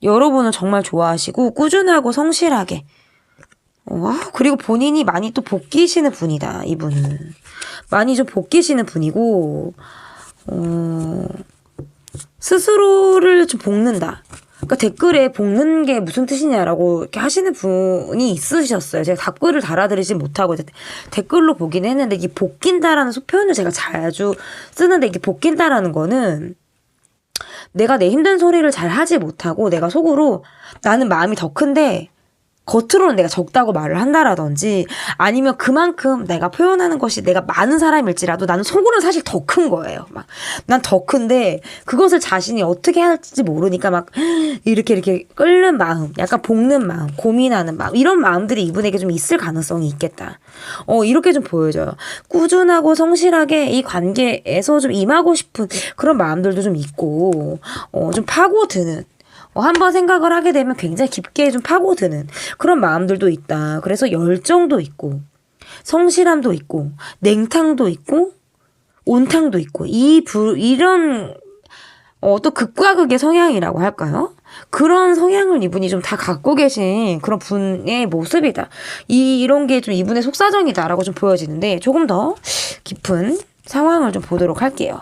여러분을 정말 좋아하시고 꾸준하고 성실하게. 그리고 본인이 많이 또 복귀시는 분이다, 이분은. 많이 좀 복귀시는 분이고, 스스로를 좀 볶는다. 그러니까 댓글에 볶는 게 무슨 뜻이냐라고 이렇게 하시는 분이 있으셨어요. 제가 답글을 달아드리지 못하고 댓글로 보긴 했는데, 이 볶인다라는 표현을 제가 자주 쓰는데, 이게 볶인다라는 거는 내가 내 힘든 소리를 잘 하지 못하고 내가 속으로 나는 마음이 더 큰데 겉으로는 내가 적다고 말을 한다라든지, 아니면 그만큼 내가 표현하는 것이 내가 많은 사람일지라도 나는 속으로는 사실 더 큰 거예요. 막 난 더 큰데 그것을 자신이 어떻게 해야 할지 모르니까 막 이렇게 끓는 마음, 약간 볶는 마음, 고민하는 마음, 이런 마음들이 이분에게 좀 있을 가능성이 있겠다. 이렇게 좀 보여져요. 꾸준하고 성실하게 이 관계에서 좀 임하고 싶은 그런 마음들도 좀 있고, 좀 파고드는, 한번 생각을 하게 되면 굉장히 깊게 좀 파고드는 그런 마음들도 있다. 그래서 열정도 있고, 성실함도 있고, 냉탕도 있고, 온탕도 있고, 이런, 또 극과 극의 성향이라고 할까요? 그런 성향을 이분이 좀 다 갖고 계신 그런 분의 모습이다. 이런 게 좀 이분의 속사정이다라고 좀 보여지는데, 조금 더 깊은 상황을 좀 보도록 할게요.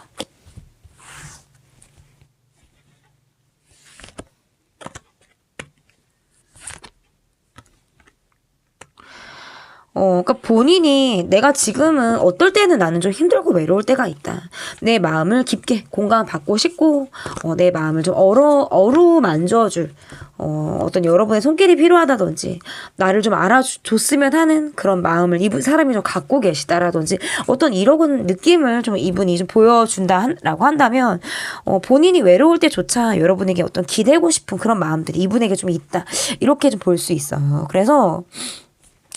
그러니까 본인이 내가 지금은 어떨 때는 나는 좀 힘들고 외로울 때가 있다. 내 마음을 깊게 공감받고 싶고, 내 마음을 좀 어루만져줄, 어떤 여러분의 손길이 필요하다든지, 나를 좀 알아줬으면 하는 그런 마음을 사람이 좀 갖고 계시다라든지, 어떤 이런 느낌을 좀 이분이 좀 보여준다라고 한다면, 본인이 외로울 때조차 여러분에게 어떤 기대고 싶은 그런 마음들이 이분에게 좀 있다. 이렇게 좀 볼 수 있어요. 그래서,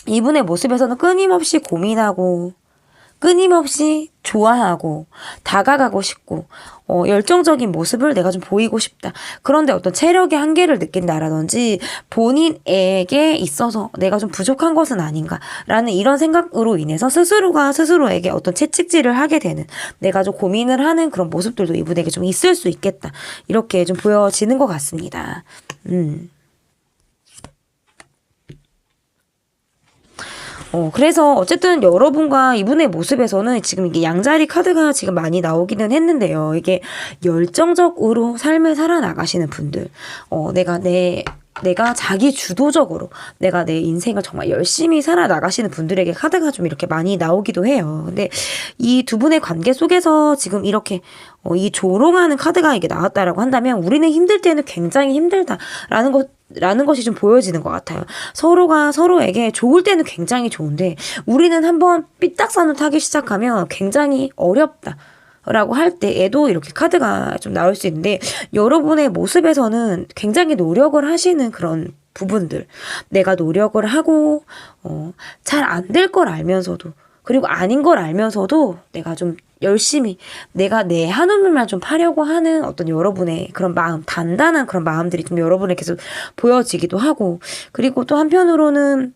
이분의 모습에서는 끊임없이 고민하고 끊임없이 좋아하고 다가가고 싶고 열정적인 모습을 내가 좀 보이고 싶다. 그런데 어떤 체력의 한계를 느낀다라든지 본인에게 있어서 내가 좀 부족한 것은 아닌가라는 이런 생각으로 인해서 스스로가 스스로에게 어떤 채찍질을 하게 되는, 내가 좀 고민을 하는 그런 모습들도 이분에게 좀 있을 수 있겠다. 이렇게 좀 보여지는 것 같습니다. 그래서 어쨌든 여러분과 이분의 모습에서는 지금 이게 양자리 카드가 지금 많이 나오기는 했는데요. 이게 열정적으로 삶을 살아나가시는 분들, 내가 자기 주도적으로 내가 내 인생을 정말 열심히 살아나가시는 분들에게 카드가 좀 이렇게 많이 나오기도 해요. 근데 이 두 분의 관계 속에서 지금 이렇게 이 조롱하는 카드가 이게 나왔다라고 한다면 우리는 힘들 때는 굉장히 힘들다라는 것이 좀 보여지는 것 같아요. 서로가 서로에게 좋을 때는 굉장히 좋은데 우리는 한번 삐딱선을 타기 시작하면 굉장히 어렵다 라고 할 때에도 이렇게 카드가 좀 나올 수 있는데, 여러분의 모습에서는 굉장히 노력을 하시는 그런 부분들, 내가 노력을 하고 잘 안 될 걸 알면서도, 그리고 아닌 걸 알면서도 내가 좀 열심히 내가 내 한우물만 좀 파려고 하는 어떤 여러분의 그런 마음, 단단한 그런 마음들이 좀 여러분에게 계속 보여지기도 하고, 그리고 또 한편으로는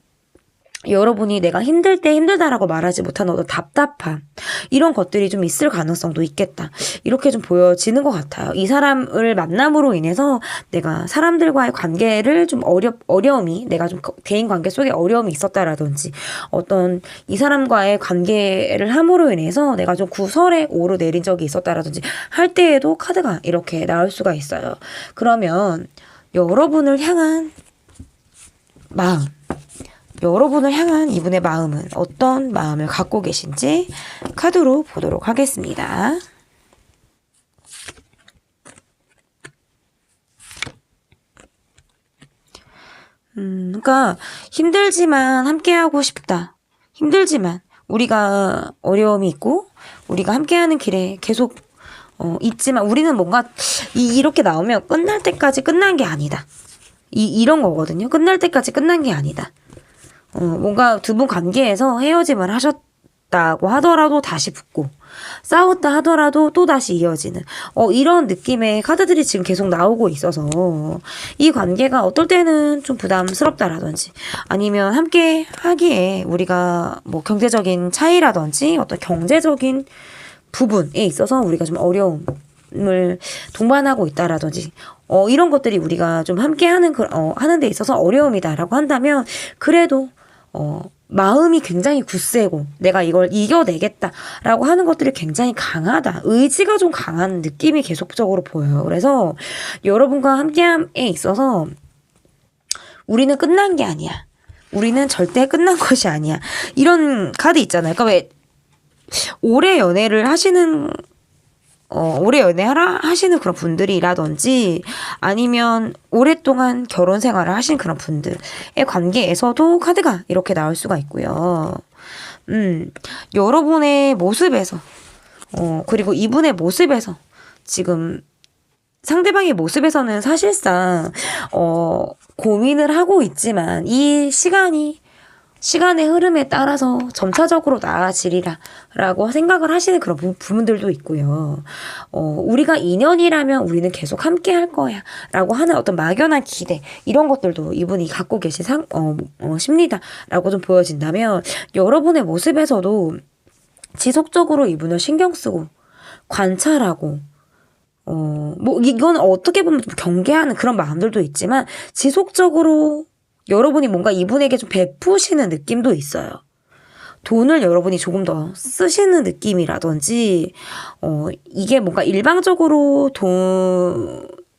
여러분이 내가 힘들 때 힘들다라고 말하지 못하는 어떤 답답함, 이런 것들이 좀 있을 가능성도 있겠다. 이렇게 좀 보여지는 것 같아요. 이 사람을 만남으로 인해서 내가 사람들과의 관계를 좀 어려움이, 내가 좀 대인 관계 속에 어려움이 있었다라든지, 어떤 이 사람과의 관계를 함으로 인해서 내가 좀 구설에 오르내린 적이 있었다라든지 할 때에도 카드가 이렇게 나올 수가 있어요. 그러면 여러분을 향한 마음, 여러분을 향한 이분의 마음은 어떤 마음을 갖고 계신지 카드로 보도록 하겠습니다. 그러니까 힘들지만 함께하고 싶다. 힘들지만 우리가 어려움이 있고 우리가 함께하는 길에 계속 있지만 우리는 뭔가 이렇게 나오면 끝날 때까지 끝난 게 아니다. 이런 거거든요. 끝날 때까지 끝난 게 아니다. 뭔가 두 분 관계에서 헤어짐을 하셨다고 하더라도 다시 붙고, 싸웠다 하더라도 또 다시 이어지는, 이런 느낌의 카드들이 지금 계속 나오고 있어서, 이 관계가 어떨 때는 좀 부담스럽다라든지, 아니면 함께 하기에 우리가 뭐 경제적인 차이라든지, 어떤 경제적인 부분에 있어서 우리가 좀 어려움을 동반하고 있다라든지, 이런 것들이 우리가 좀 함께 하는 데 있어서 어려움이다라고 한다면, 그래도 마음이 굉장히 굳세고 내가 이걸 이겨내겠다라고 하는 것들이 굉장히 강하다. 의지가 좀 강한 느낌이 계속적으로 보여요. 그래서 여러분과 함께함에 있어서 우리는 끝난 게 아니야. 우리는 절대 끝난 것이 아니야. 이런 카드 있잖아요. 그러니까 왜 오래 연애를 하시는 하시는 그런 분들이라든지 아니면 오랫동안 결혼 생활을 하신 그런 분들의 관계에서도 카드가 이렇게 나올 수가 있고요. 여러분의 모습에서, 그리고 이분의 모습에서, 지금 상대방의 모습에서는 사실상, 고민을 하고 있지만 이 시간의 흐름에 따라서 점차적으로 나아지리라 라고 생각을 하시는 그런 부분들도 있고요. 우리가 인연이라면 우리는 계속 함께 할 거야 라고 하는 어떤 막연한 기대, 이런 것들도 이분이 갖고 계신 심리다 라고 좀 보여진다면, 여러분의 모습에서도 지속적으로 이분을 신경 쓰고 관찰하고 뭐 이건 어떻게 보면 좀 경계하는 그런 마음들도 있지만, 지속적으로 여러분이 뭔가 이분에게 좀 베푸시는 느낌도 있어요. 돈을 여러분이 조금 더 쓰시는 느낌이라든지, 이게 뭔가 일방적으로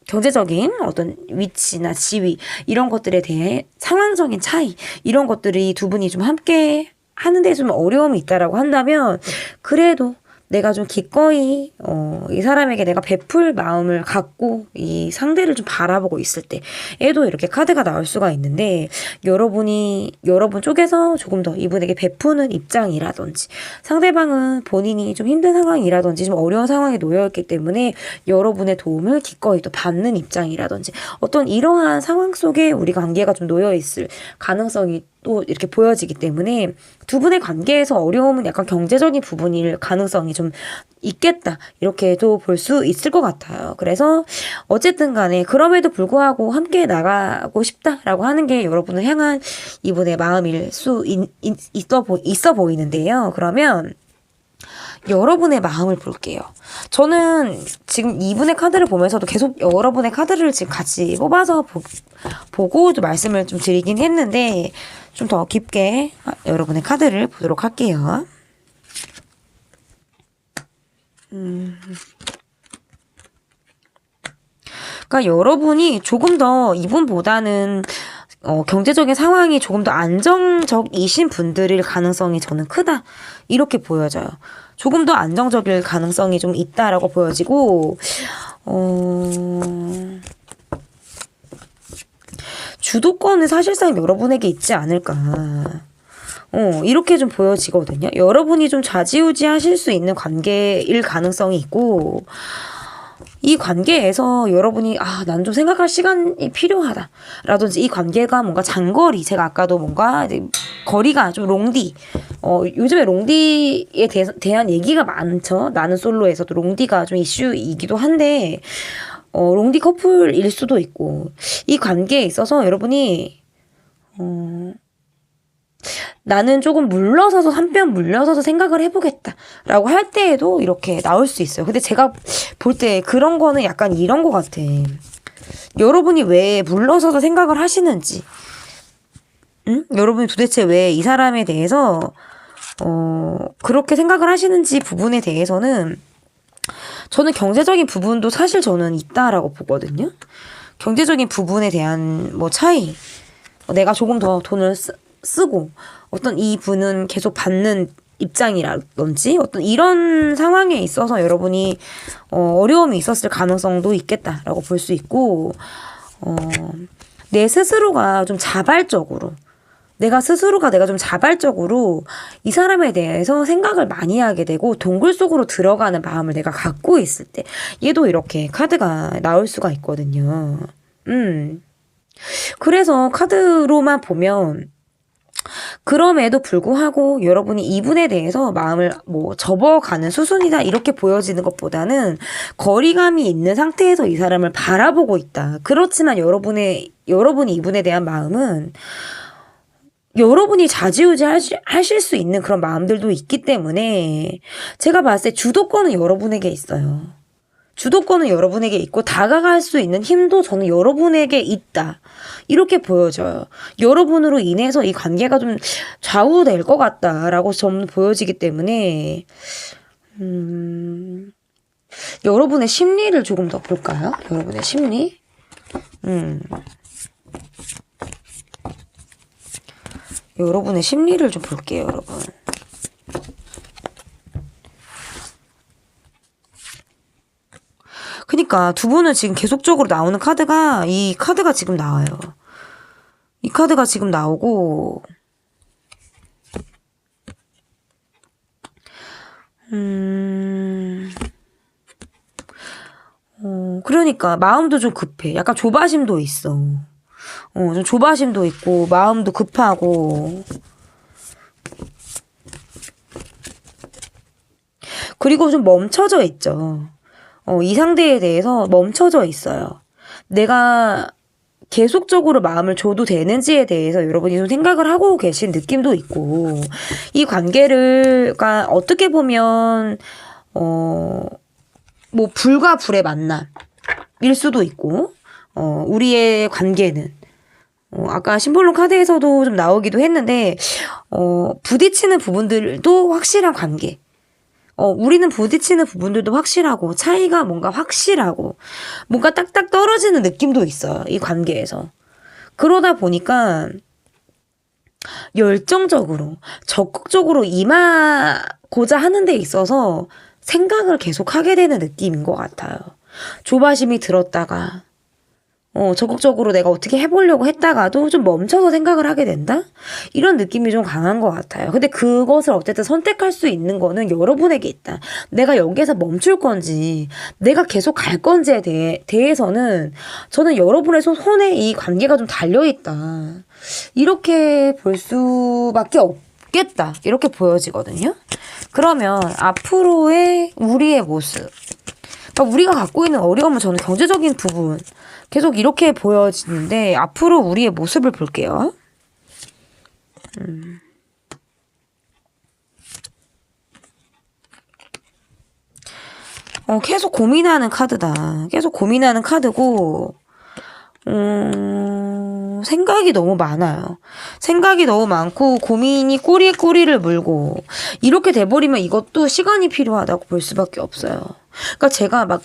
경제적인 어떤 위치나 지위, 이런 것들에 대해 상황적인 차이, 이런 것들이 두 분이 좀 함께 하는데 좀 어려움이 있다라고 한다면, 그래도 내가 좀 기꺼이 이 사람에게 내가 베풀 마음을 갖고 이 상대를 좀 바라보고 있을 때에도 이렇게 카드가 나올 수가 있는데, 여러분 쪽에서 조금 더 이분에게 베푸는 입장이라든지, 상대방은 본인이 좀 힘든 상황이라든지 좀 어려운 상황에 놓여 있기 때문에 여러분의 도움을 기꺼이 또 받는 입장이라든지, 어떤 이러한 상황 속에 우리 관계가 좀 놓여 있을 가능성이 또 이렇게 보여지기 때문에 두 분의 관계에서 어려움은 약간 경제적인 부분일 가능성이 좀 있겠다. 이렇게도 볼 수 있을 것 같아요. 그래서 어쨌든 간에 그럼에도 불구하고 함께 나가고 싶다라고 하는 게 여러분을 향한 이분의 마음일 수 있어 보이는데요. 그러면 여러분의 마음을 볼게요. 저는 지금 이분의 카드를 보면서도 계속 여러분의 카드를 지금 같이 뽑아서 보고 좀 말씀을 좀 드리긴 했는데 좀 더 깊게 여러분의 카드를 보도록 할게요. 그러니까 여러분이 조금 더 이분보다는 경제적인 상황이 조금 더 안정적이신 분들일 가능성이 저는 크다. 이렇게 보여져요. 조금 더 안정적일 가능성이 좀 있다라고 보여지고, 주도권은 사실상 여러분에게 있지 않을까. 이렇게 좀 보여지거든요. 여러분이 좀 좌지우지 하실 수 있는 관계일 가능성이 있고, 이 관계에서 여러분이 난 좀 생각할 시간이 필요하다 라든지 이 관계가 뭔가 장거리, 제가 아까도 뭔가 이제 거리가 좀 롱디, 요즘에 롱디에 대한 얘기가 많죠. 나는 솔로에서도 롱디가 좀 이슈이기도 한데 롱디 커플일 수도 있고, 이 관계에 있어서 여러분이 나는 조금 물러서서 한 뼘 물러서서 생각을 해보겠다 라고 할 때에도 이렇게 나올 수 있어요. 근데 제가 볼 때 그런 거는 약간 이런 것 같아. 여러분이 왜 물러서서 생각을 하시는지, 여러분이 도대체 왜 이 사람에 대해서 그렇게 생각을 하시는지 부분에 대해서는 저는 경제적인 부분도 사실 저는 있다라고 보거든요. 경제적인 부분에 대한 뭐 차이, 내가 조금 더 돈을 쓰고 어떤 이 분은 계속 받는 입장이라든지 어떤 이런 상황에 있어서 여러분이 어려움이 있었을 가능성도 있겠다라고 볼 수 있고, 내 스스로가 좀 자발적으로 내가 좀 자발적으로 이 사람에 대해서 생각을 많이 하게 되고 동굴 속으로 들어가는 마음을 내가 갖고 있을 때 얘도 이렇게 카드가 나올 수가 있거든요. 그래서 카드로만 보면 그럼에도 불구하고 여러분이 이분에 대해서 마음을 뭐 접어가는 수순이다 이렇게 보여지는 것보다는 거리감이 있는 상태에서 이 사람을 바라보고 있다. 그렇지만 여러분이 이분에 대한 마음은 여러분이 좌지우지 하실 수 있는 그런 마음들도 있기 때문에 제가 봤을 때 주도권은 여러분에게 있어요. 주도권은 여러분에게 있고 다가갈 수 있는 힘도 저는 여러분에게 있다. 이렇게 보여져요. 여러분으로 인해서 이 관계가 좀 좌우될 것 같다라고 저는 보여지기 때문에 여러분의 심리를 조금 더 볼까요? 여러분의 심리? 여러분의 심리를 좀 볼게요, 여러분. 그러니까 두 분은 지금 계속적으로 나오는 카드가 이 카드가 지금 나와요. 이 카드가 지금 나오고 그러니까 마음도 좀 급해. 약간 조바심도 있어. 좀 조바심도 있고 마음도 급하고 그리고 좀 멈춰져 있죠. 이 상대에 대해서 멈춰져 있어요. 내가 계속적으로 마음을 줘도 되는지에 대해서 여러분이 좀 생각을 하고 계신 느낌도 있고, 이 관계가 어떻게 보면 뭐 불과 불의 만남일 수도 있고, 우리의 관계는 아까 심볼론 카드에서도 좀 나오기도 했는데 부딪히는 부분들도 확실한 관계. 우리는 부딪히는 부분들도 확실하고 차이가 뭔가 확실하고 뭔가 딱딱 떨어지는 느낌도 있어요. 이 관계에서. 그러다 보니까 열정적으로 적극적으로 임하고자 하는 데 있어서 생각을 계속 하게 되는 느낌인 것 같아요. 조바심이 들었다가 적극적으로 내가 어떻게 해보려고 했다가도 좀 멈춰서 생각을 하게 된다? 이런 느낌이 좀 강한 것 같아요. 근데 그것을 어쨌든 선택할 수 있는 거는 여러분에게 있다. 내가 여기에서 멈출 건지, 내가 계속 갈 건지에 대해서는 저는 여러분의 손에 이 관계가 좀 달려있다. 이렇게 볼 수밖에 없겠다. 이렇게 보여지거든요. 그러면 앞으로의 우리의 모습. 그러니까 우리가 갖고 있는 어려움은 저는 경제적인 부분. 계속 이렇게 보여지는데 앞으로 우리의 모습을 볼게요. 계속 고민하는 카드다. 계속 고민하는 카드고, 생각이 너무 많아요. 생각이 너무 많고, 고민이 꼬리에 꼬리를 물고, 이렇게 돼버리면 이것도 시간이 필요하다고 볼 수밖에 없어요. 그러니까 제가 막,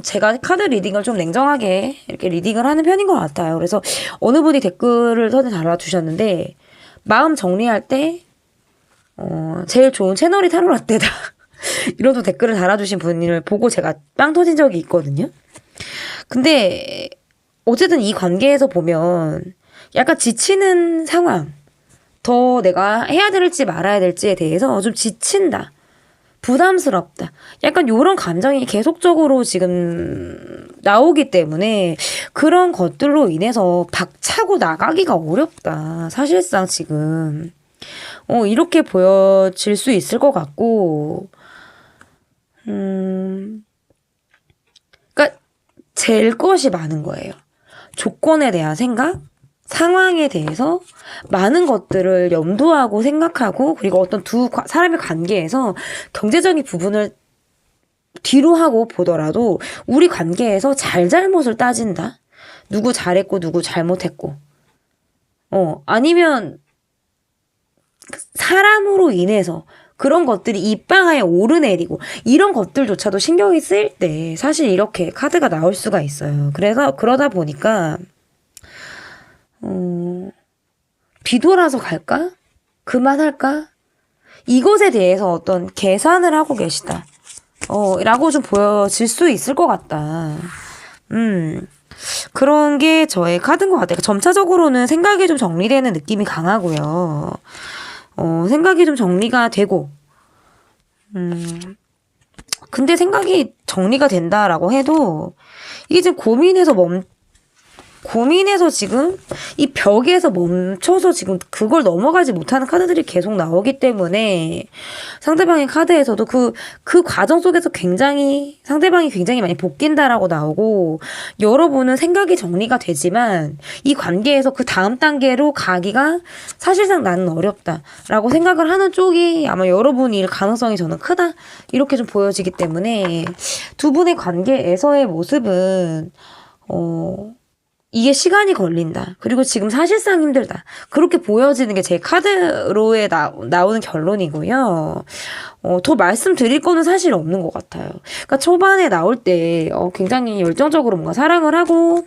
제가 카드 리딩을 좀 냉정하게 이렇게 리딩을 하는 편인 것 같아요. 그래서 어느 분이 댓글을 달아주셨는데, 마음 정리할 때, 제일 좋은 채널이 타로라떼다. 이런 또 댓글을 달아주신 분을 보고 제가 빵 터진 적이 있거든요. 근데 어쨌든 이 관계에서 보면 약간 지치는 상황, 더 내가 해야 될지 말아야 될지에 대해서 좀 지친다, 부담스럽다, 약간 요런 감정이 계속적으로 지금 나오기 때문에 그런 것들로 인해서 박차고 나가기가 어렵다. 사실상 지금 이렇게 보여질 수 있을 것 같고, 그러니까 잴 것이 많은 거예요. 조건에 대한 생각, 상황에 대해서 많은 것들을 염두하고 생각하고, 그리고 어떤 두 사람의 관계에서 경제적인 부분을 뒤로 하고 보더라도 우리 관계에서 잘잘못을 따진다. 누구 잘했고 누구 잘못했고. 아니면 사람으로 인해서 그런 것들이 입방아에 오르내리고 이런 것들조차도 신경이 쓰일 때 사실 이렇게 카드가 나올 수가 있어요. 그래서 그러다 보니까 뒤돌아서 갈까? 그만할까? 이것에 대해서 어떤 계산을 하고 계시다. 라고 좀 보여질 수 있을 것 같다. 그런 게 저의 카드인 것 같아요. 점차적으로는 생각이 좀 정리되는 느낌이 강하고요. 생각이 좀 정리가 되고, 근데 생각이 정리가 된다라고 해도, 이게 지금 고민해서 지금 이 벽에서 멈춰서 지금 그걸 넘어가지 못하는 카드들이 계속 나오기 때문에 상대방의 카드에서도 그 과정 속에서 상대방이 굉장히 많이 볶인다라고 나오고, 여러분은 생각이 정리가 되지만 이 관계에서 그 다음 단계로 가기가 사실상 나는 어렵다라고 생각을 하는 쪽이 아마 여러분일 가능성이 저는 크다. 이렇게 좀 보여지기 때문에 두 분의 관계에서의 모습은, 이게 시간이 걸린다. 그리고 지금 사실상 힘들다. 그렇게 보여지는 게 제 카드로에 나오는 결론이고요. 더 말씀드릴 거는 사실 없는 것 같아요. 그러니까 초반에 나올 때 굉장히 열정적으로 뭔가 사랑을 하고,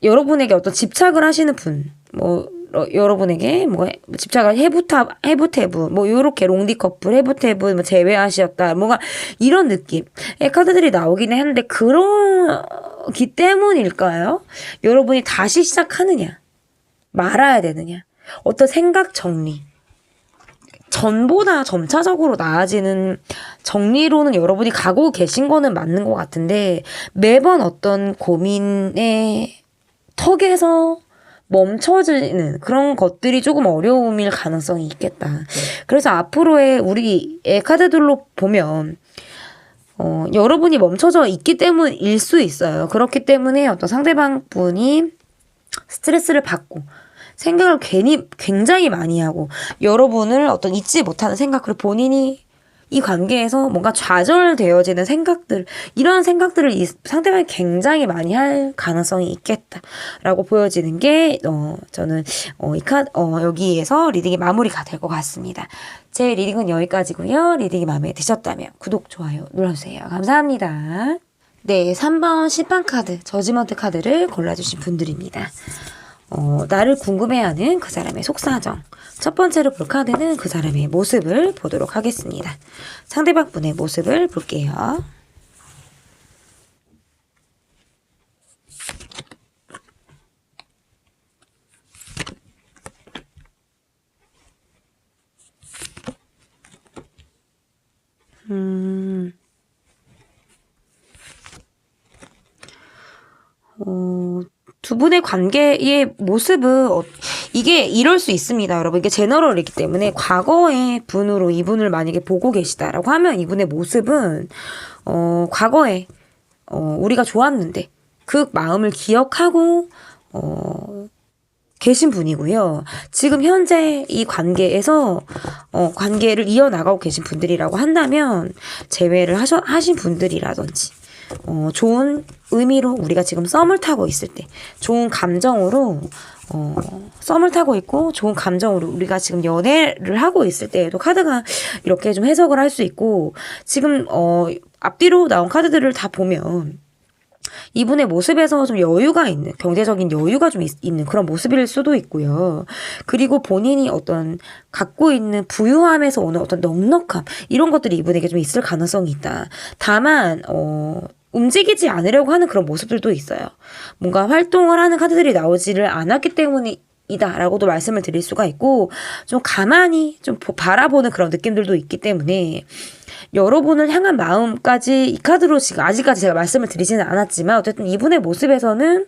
여러분에게 어떤 집착을 하시는 분, 여러분에게 집착을 해부태부, 요렇게 롱디 커플, 해부태부, 제외하셨다, 뭔가 이런 느낌의 카드들이 나오기는 했는데, 그러기 때문일까요? 여러분이 다시 시작하느냐, 말아야 되느냐, 어떤 생각 정리, 전보다 점차적으로 나아지는 정리로는 여러분이 가고 계신 거는 맞는 것 같은데, 매번 어떤 고민의 턱에서 멈춰지는 그런 것들이 조금 어려움일 가능성이 있겠다. 그래서 앞으로의 우리의 카드들로 보면 여러분이 멈춰져 있기 때문일 수 있어요. 그렇기 때문에 어떤 상대방 분이 스트레스를 받고 생각을 굉장히 많이 하고, 여러분을 어떤 잊지 못하는 생각을 본인이 이 관계에서 뭔가 좌절되어지는 생각들, 이런 생각들을 이 상대방이 굉장히 많이 할 가능성이 있겠다라고 보여지는 게, 저는 여기에서 리딩이 마무리가 될 것 같습니다. 제 리딩은 여기까지고요. 리딩이 마음에 드셨다면 구독, 좋아요 눌러주세요. 감사합니다. 네, 3번 심판 카드, 저지먼트 카드를 골라주신 분들입니다. 나를 궁금해하는 그 사람의 속사정. 첫 번째로 볼 카드는 그 사람의 모습을 보도록 하겠습니다. 상대방 분의 모습을 볼게요. 두 분의 관계의 모습은 이게 이럴 수 있습니다, 여러분. 이게 제너럴이기 때문에 과거의 분으로 이분을 만약에 보고 계시다라고 하면 이분의 모습은 과거에 우리가 좋았는데 그 마음을 기억하고 계신 분이고요. 지금 현재 이 관계에서 관계를 이어나가고 계신 분들이라고 한다면 제외를 하신 분들이라든지 좋은 의미로 우리가 지금 썸을 타고 있을 때 좋은 감정으로 썸을 타고 있고 좋은 감정으로 우리가 지금 연애를 하고 있을 때에도 카드가 이렇게 좀 해석을 할 수 있고 지금 앞뒤로 나온 카드들을 다 보면 이분의 모습에서 좀 여유가 있는, 경제적인 여유가 좀 있는 그런 모습일 수도 있고요. 그리고 본인이 어떤 갖고 있는 부유함에서 오는 어떤 넉넉함, 이런 것들이 이분에게 좀 있을 가능성이 있다. 다만, 움직이지 않으려고 하는 그런 모습들도 있어요. 뭔가 활동을 하는 카드들이 나오지를 않았기 때문에 이다라고도 말씀을 드릴 수가 있고, 좀 가만히 좀 바라보는 그런 느낌들도 있기 때문에 여러분을 향한 마음까지 이 카드로 지금 아직까지 제가 말씀을 드리지는 않았지만 어쨌든 이분의 모습에서는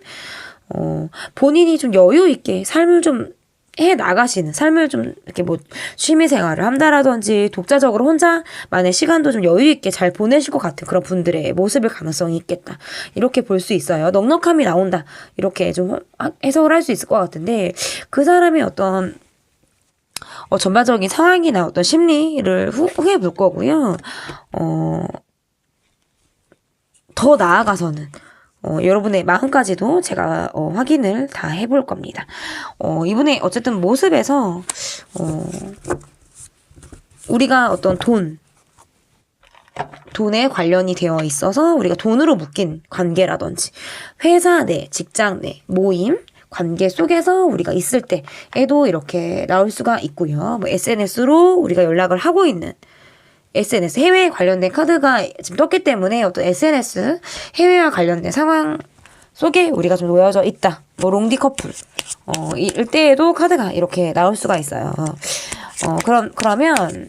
본인이 좀 여유 있게 삶을 좀 해 나가시는, 삶을 좀 이렇게 뭐 취미 생활을 한다라든지 독자적으로 혼자만의 시간도 좀 여유 있게 잘 보내실 것 같은 그런 분들의 모습일 가능성이 있겠다, 이렇게 볼 수 있어요. 넉넉함이 나온다, 이렇게 좀 해석을 할 수 있을 것 같은데, 그 사람의 어떤 전반적인 상황이나 어떤 심리를 후회 볼 거고요. 더 나아가서는 여러분의 마음까지도 제가 확인을 다 해볼 겁니다. 이분의 어쨌든 모습에서 우리가 어떤 돈에 관련이 되어 있어서 우리가 돈으로 묶인 관계라든지 회사 내, 직장 내, 모임, 관계 속에서 우리가 있을 때에도 이렇게 나올 수가 있고요. 뭐 SNS로 우리가 연락을 하고 있는 SNS, 해외에 관련된 카드가 지금 떴기 때문에 어떤 SNS, 해외와 관련된 상황 속에 우리가 좀 놓여져 있다. 뭐 롱디 커플. 이때에도 카드가 이렇게 나올 수가 있어요. 그러면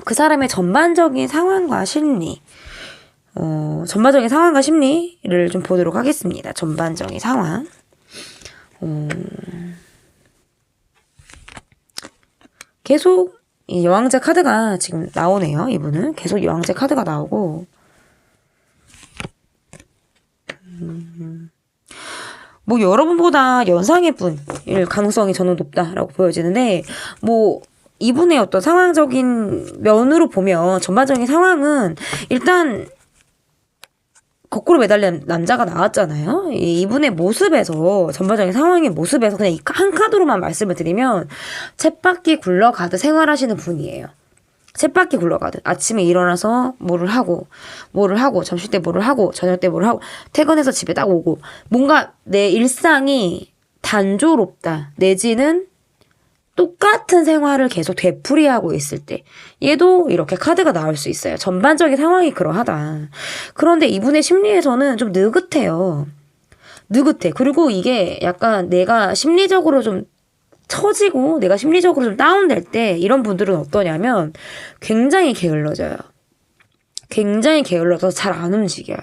그 사람의 전반적인 상황과 심리, 전반적인 상황과 심리를 좀 보도록 하겠습니다. 전반적인 상황. 계속 이 여왕제 카드가 지금 나오네요. 이분은 계속 여왕제 카드가 나오고 뭐 여러분보다 연상의 분일 가능성이 저는 높다라고 보여지는데, 뭐 이분의 어떤 상황적인 면으로 보면 전반적인 상황은 일단 거꾸로 매달린 남자가 나왔잖아요. 이분의 모습에서, 전반적인 상황의 모습에서 그냥 이 한 카드로만 말씀을 드리면 쳇바퀴 굴러가듯 생활하시는 분이에요. 쳇바퀴 굴러가듯 아침에 일어나서 뭐를 하고 점심 때 뭐를 하고 저녁 때 뭐를 하고 퇴근해서 집에 딱 오고, 뭔가 내 일상이 단조롭다 내지는 똑같은 생활을 계속 되풀이하고 있을 때 얘도 이렇게 카드가 나올 수 있어요. 전반적인 상황이 그러하다. 그런데 이분의 심리에서는 좀 느긋해요. 느긋해. 그리고 이게 약간 내가 심리적으로 좀 처지고 내가 심리적으로 좀 다운될 때 이런 분들은 어떠냐면 굉장히 게을러져요. 굉장히 게을러서 잘 안 움직여요.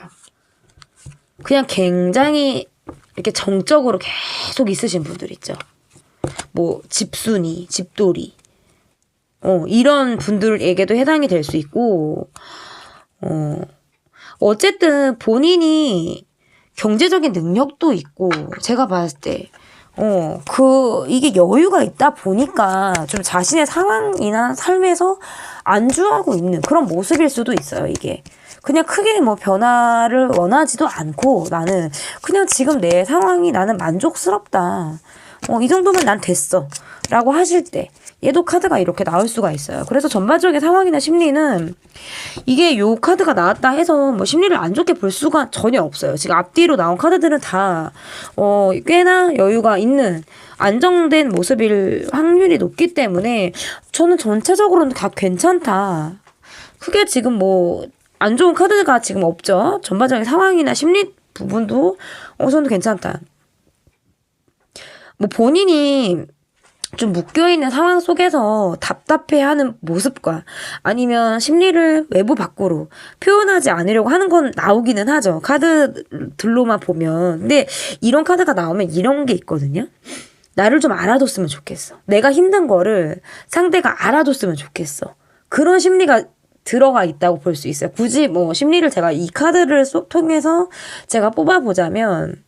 그냥 굉장히 이렇게 정적으로 계속 있으신 분들 있죠. 뭐 집순이, 집돌이, 이런 분들에게도 해당이 될 수 있고, 어쨌든 본인이 경제적인 능력도 있고, 제가 봤을 때, 이게 여유가 있다 보니까 좀 자신의 상황이나 삶에서 안주하고 있는 그런 모습일 수도 있어요, 이게. 그냥 크게 뭐 변화를 원하지도 않고 나는 그냥 지금 내 상황이 나는 만족스럽다. 이 정도면 난 됐어. 라고 하실 때 얘도 카드가 이렇게 나올 수가 있어요. 그래서 전반적인 상황이나 심리는 이게 요 카드가 나왔다 해서 뭐 심리를 안 좋게 볼 수가 전혀 없어요. 지금 앞뒤로 나온 카드들은 다 꽤나 여유가 있는 안정된 모습일 확률이 높기 때문에 저는 전체적으로는 다 괜찮다. 크게 지금 뭐 안 좋은 카드가 지금 없죠. 전반적인 상황이나 심리 부분도 저는 괜찮다. 뭐 본인이 좀 묶여있는 상황 속에서 답답해하는 모습과 아니면 심리를 외부 밖으로 표현하지 않으려고 하는 건 나오기는 하죠. 카드들로만 보면. 근데 이런 카드가 나오면 이런 게 있거든요. 나를 좀 알아줬으면 좋겠어. 내가 힘든 거를 상대가 알아줬으면 좋겠어. 그런 심리가 들어가 있다고 볼 수 있어요. 굳이 뭐 심리를 제가 이 카드를 통해서 제가 뽑아보자면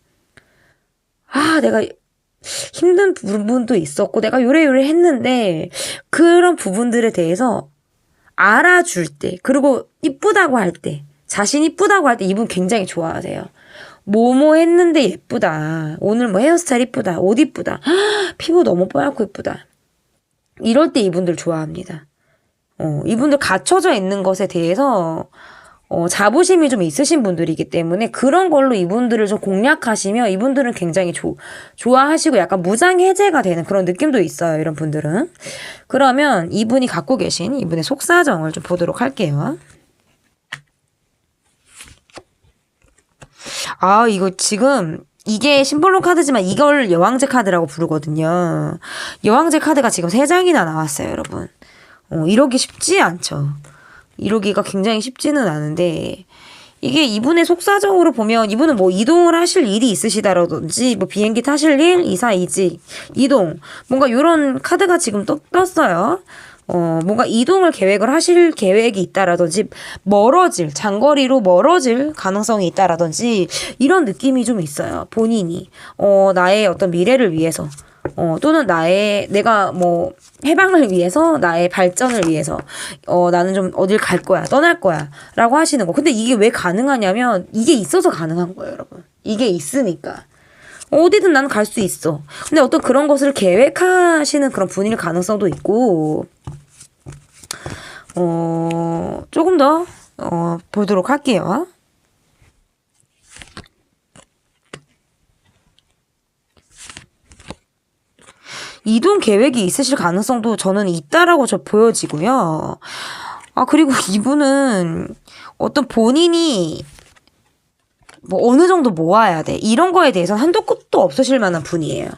내가 힘든 부분도 있었고 내가 요래요래 했는데 그런 부분들에 대해서 알아줄 때 그리고 이쁘다고 할 때 자신 이쁘다고 할 때 이분 굉장히 좋아하세요. 뭐뭐 했는데 예쁘다. 오늘 뭐 헤어스타일 이쁘다. 옷 이쁘다. 피부 너무 뽀얗고 이쁘다. 이럴 때 이분들 좋아합니다. 이분들 갖춰져 있는 것에 대해서 자부심이 좀 있으신 분들이기 때문에 그런 걸로 이분들을 좀 공략하시면 이분들은 굉장히 좋아하시고 약간 무장해제가 되는 그런 느낌도 있어요. 이런 분들은. 그러면 이분이 갖고 계신 이분의 속사정을 좀 보도록 할게요. 이거 지금 이게 심볼론 카드지만 이걸 여왕제 카드라고 부르거든요. 여왕제 카드가 지금 3장이나 나왔어요, 여러분. 이러기 쉽지 않죠. 이러기가 굉장히 쉽지는 않은데 이게 이분의 속사정으로 보면 이분은 뭐 이동을 하실 일이 있으시다라든지 뭐 비행기 타실 일, 이사, 이직, 이동 뭔가 이런 카드가 지금 떴어요. 뭔가 이동을 계획을 하실 계획이 있다라든지 장거리로 멀어질 가능성이 있다라든지 이런 느낌이 좀 있어요. 본인이 나의 어떤 미래를 위해서 또는 내가 뭐 해방을 위해서 나의 발전을 위해서 나는 좀 어딜 갈 거야 떠날 거야 라고 하시는 거. 근데 이게 왜 가능하냐면 이게 있어서 가능한 거예요, 여러분. 이게 있으니까 어디든 나는 갈 수 있어. 근데 어떤 그런 것을 계획하시는 그런 분일 가능성도 있고 조금 더 보도록 할게요. 이동 계획이 있으실 가능성도 저는 있다라고 보여지고요. 그리고 이분은 어떤 본인이 뭐 어느 정도 모아야 돼. 이런 거에 대해서 한도 끝도 없으실 만한 분이에요.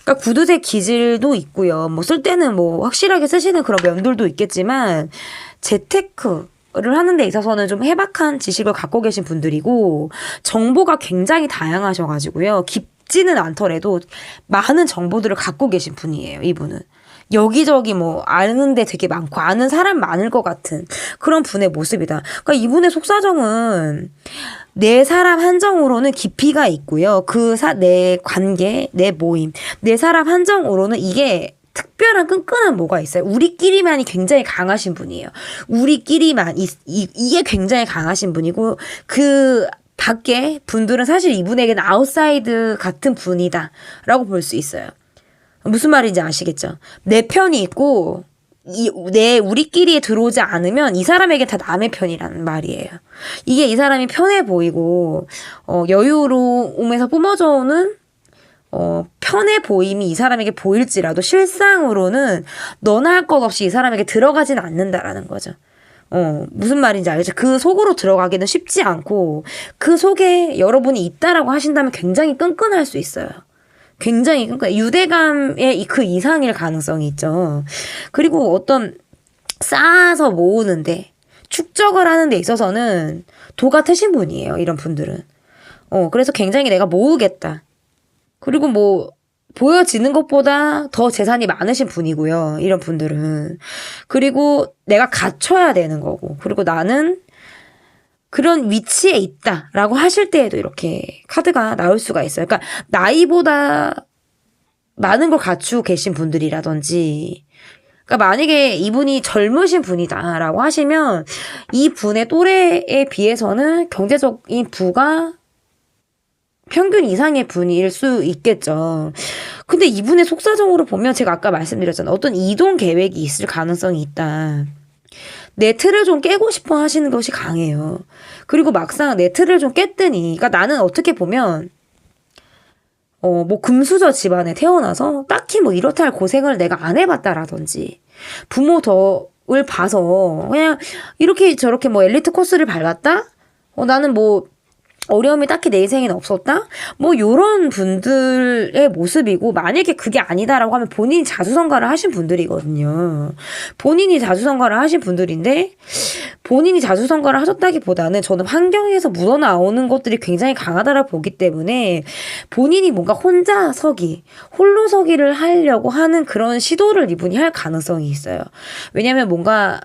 그러니까 구두쇠 기질도 있고요. 뭐 쓸 때는 뭐 확실하게 쓰시는 그런 면들도 있겠지만 재테크를 하는 데 있어서는 좀 해박한 지식을 갖고 계신 분들이고 정보가 굉장히 다양하셔가지고요. 깊지는 않더라도 많은 정보들을 갖고 계신 분이에요, 이분은. 여기저기 뭐 아는데 되게 많고 아는 사람 많을 것 같은 그런 분의 모습이다. 그러니까 이분의 속사정은 내 사람 한정으로는 깊이가 있고요. 내 관계, 내 모임, 내 사람 한정으로는 이게 특별한 끈끈한 뭐가 있어요. 우리끼리만이 굉장히 강하신 분이에요. 우리끼리만 이게 굉장히 강하신 분이고 그 밖에 분들은 사실 이분에게는 아웃사이드 같은 분이다 라고 볼 수 있어요. 무슨 말인지 아시겠죠? 내 편이 있고 우리끼리에 들어오지 않으면 이 사람에게 다 남의 편이라는 말이에요. 이게 이 사람이 편해 보이고 여유로움에서 뿜어져 오는 편해 보임이 이 사람에게 보일지라도 실상으로는 너나 할 것 없이 이 사람에게 들어가진 않는다라는 거죠. 무슨 말인지 알겠죠? 그 속으로 들어가기는 쉽지 않고 그 속에 여러분이 있다라고 하신다면 굉장히 끈끈할 수 있어요. 굉장히 유대감의 그 이상일 가능성이 있죠. 그리고 어떤 쌓아서 모으는데 축적을 하는 데 있어서는 도가 트신 분이에요. 이런 분들은. 그래서 굉장히 내가 모으겠다. 그리고 뭐 보여지는 것보다 더 재산이 많으신 분이고요. 이런 분들은. 그리고 내가 갖춰야 되는 거고. 그리고 나는 그런 위치에 있다라고 하실 때에도 이렇게 카드가 나올 수가 있어요. 그러니까 나이보다 많은 걸 갖추고 계신 분들이라든지 그러니까 만약에 이분이 젊으신 분이다라고 하시면 이 분의 또래에 비해서는 경제적인 부가 평균 이상의 분일 수 있겠죠. 근데 이분의 속사정으로 보면 제가 아까 말씀드렸잖아요. 어떤 이동 계획이 있을 가능성이 있다. 내 틀을 좀 깨고 싶어 하시는 것이 강해요. 그리고 막상 내 틀을 좀 깼더니, 그러니까 나는 어떻게 보면, 뭐 금수저 집안에 태어나서 딱히 뭐 이렇다 할 고생을 내가 안 해봤다라든지, 부모 덕을 봐서 그냥 이렇게 저렇게 뭐 엘리트 코스를 밟았다? 나는 뭐 어려움이 딱히 내 인생에는 없었다? 뭐 요런 분들의 모습이고, 만약에 그게 아니다라고 하면 본인이 자수성가를 하신 분들이거든요. 본인이 자수성가를 하신 분들인데, 본인이 자수성가를 하셨다기보다는 저는 환경에서 묻어나오는 것들이 굉장히 강하다라고 보기 때문에 본인이 뭔가 혼자 서기, 홀로 서기를 하려고 하는 그런 시도를 이분이 할 가능성이 있어요. 왜냐면 뭔가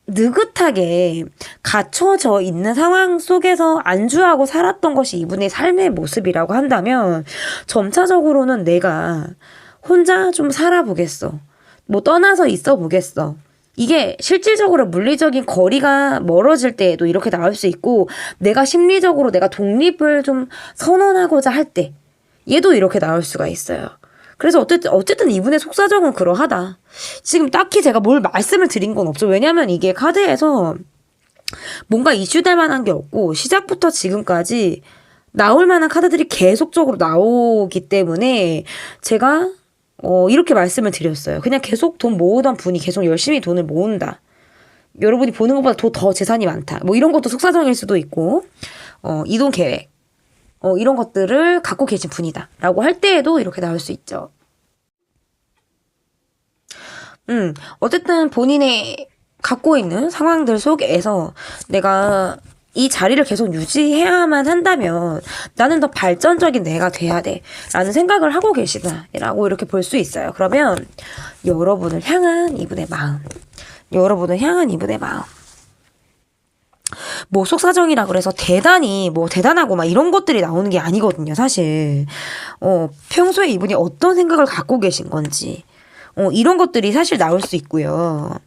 느긋하게 갇혀져 있는 상황 속에서 안주하고 살았던 것이 이분의 삶의 모습이라고 한다면 점차적으로는 내가 혼자 좀 살아보겠어. 뭐 떠나서 있어 보겠어. 이게 실질적으로 물리적인 거리가 멀어질 때에도 이렇게 나올 수 있고, 내가 심리적으로 내가 독립을 좀 선언하고자 할 때 얘도 이렇게 나올 수가 있어요. 그래서 어쨌든 이분의 속사정은 그러하다. 지금 딱히 제가 뭘 말씀을 드린 건 없죠. 왜냐면 이게 카드에서 뭔가 이슈될 만한 게 없고, 시작부터 지금까지 나올 만한 카드들이 계속적으로 나오기 때문에 제가 이렇게 말씀을 드렸어요. 그냥 계속 돈 모으던 분이 계속 열심히 돈을 모은다. 여러분이 보는 것보다 더 재산이 많다. 뭐 이런 것도 속사정일 수도 있고, 이동 계획. 이런 것들을 갖고 계신 분이다. 라고 할 때에도 이렇게 나올 수 있죠. 어쨌든 본인의 갖고 있는 상황들 속에서 내가 이 자리를 계속 유지해야만 한다면 나는 더 발전적인 내가 돼야 돼. 라는 생각을 하고 계시다. 라고 이렇게 볼 수 있어요. 그러면 여러분을 향한 이분의 마음. 여러분을 향한 이분의 마음. 뭐 속사정이라 그래서 대단히 뭐 대단하고 막 이런 것들이 나오는 게 아니거든요, 사실. 평소에 이분이 어떤 생각을 갖고 계신 건지, 이런 것들이 사실 나올 수 있고요.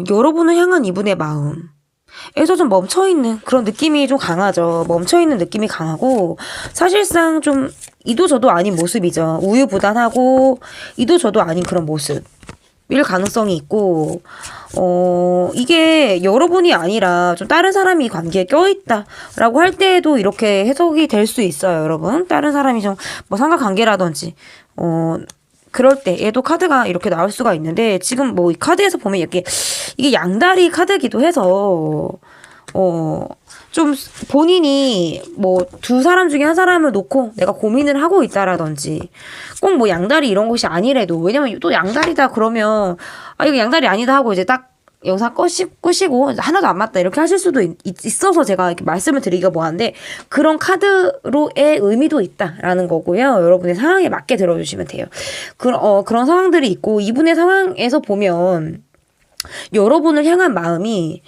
여러분을 향한 이분의 마음에서 좀 멈춰있는 그런 느낌이 좀 강하죠. 멈춰있는 느낌이 강하고, 사실상 좀 이도 저도 아닌 모습이죠. 우유부단하고 이도 저도 아닌 그런 모습. 일 가능성이 있고, 이게 여러분이 아니라 좀 다른 사람이 이 관계에 껴있다라고 할 때에도 이렇게 해석이 될 수 있어요, 여러분. 다른 사람이 좀 뭐 삼각관계라든지, 그럴 때 얘도 카드가 이렇게 나올 수가 있는데, 지금 뭐 이 카드에서 보면 이게 양다리 카드기도 해서, 좀 본인이 뭐 두 사람 중에 한 사람을 놓고 내가 고민을 하고 있다라든지, 꼭 뭐 양다리 이런 것이 아니래도, 왜냐면 또 양다리다 그러면 이거 양다리 아니다 하고 이제 딱 영상 끄시고 하나도 안 맞다 이렇게 하실 수도 있어서 제가 이렇게 말씀을 드리기가 뭐한데, 그런 카드로의 의미도 있다라는 거고요. 여러분의 상황에 맞게 들어주시면 돼요. 그런 상황들이 있고, 이분의 상황에서 보면 여러분을 향한 마음이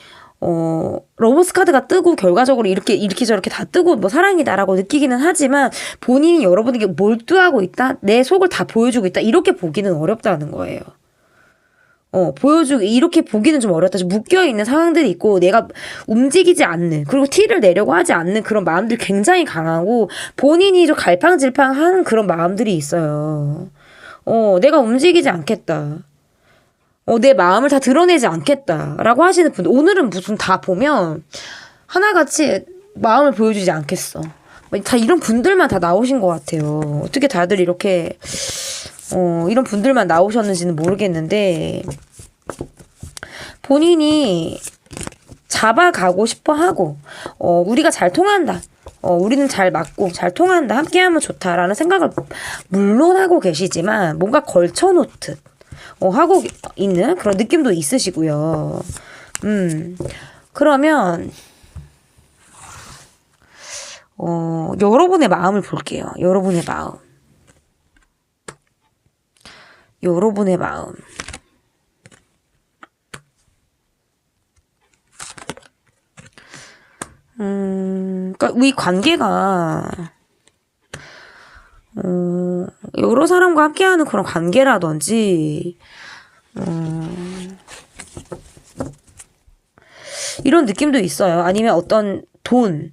러버스 카드가 뜨고 결과적으로 이렇게 저렇게 다 뜨고 뭐 사랑이다라고 느끼기는 하지만, 본인이 여러분에게 몰두하고 있다, 내 속을 다 보여주고 있다, 이렇게 보기는 어렵다는 거예요. 이렇게 보기는 좀 어렵다. 좀 묶여있는 상황들이 있고, 내가 움직이지 않는, 그리고 티를 내려고 하지 않는 그런 마음들이 굉장히 강하고, 본인이 좀 갈팡질팡한 그런 마음들이 있어요. 내가 움직이지 않겠다. 내 마음을 다 드러내지 않겠다라고 하시는 분들, 오늘은 무슨 다 보면 하나같이 마음을 보여주지 않겠어. 다 이런 분들만 다 나오신 것 같아요. 어떻게 다들 이렇게 이런 분들만 나오셨는지는 모르겠는데, 본인이 잡아가고 싶어 하고, 우리가 잘 통한다. 우리는 잘 맞고 잘 통한다. 함께하면 좋다라는 생각을 물론 하고 계시지만, 뭔가 걸쳐놓듯 하고 있는 그런 느낌도 있으시고요. 그러면 여러분의 마음을 볼게요. 여러분의 마음. 여러분의 마음. 그러니까 이 관계가 여러 사람과 함께하는 그런 관계라든지, 이런 느낌도 있어요. 아니면 어떤 돈,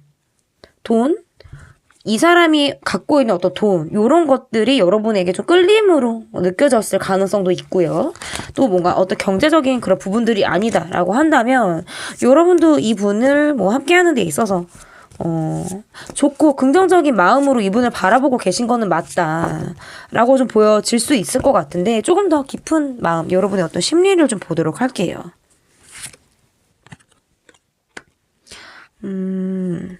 이 사람이 갖고 있는 어떤 돈, 요런 것들이 여러분에게 좀 끌림으로 느껴졌을 가능성도 있고요. 또 뭔가 어떤 경제적인 그런 부분들이 아니다라고 한다면, 여러분도 이 분을 뭐 함께하는 데 있어서 좋고 긍정적인 마음으로 이분을 바라보고 계신 거는 맞다라고 좀 보여질 수 있을 것 같은데, 조금 더 깊은 마음, 여러분의 어떤 심리를 좀 보도록 할게요. 음,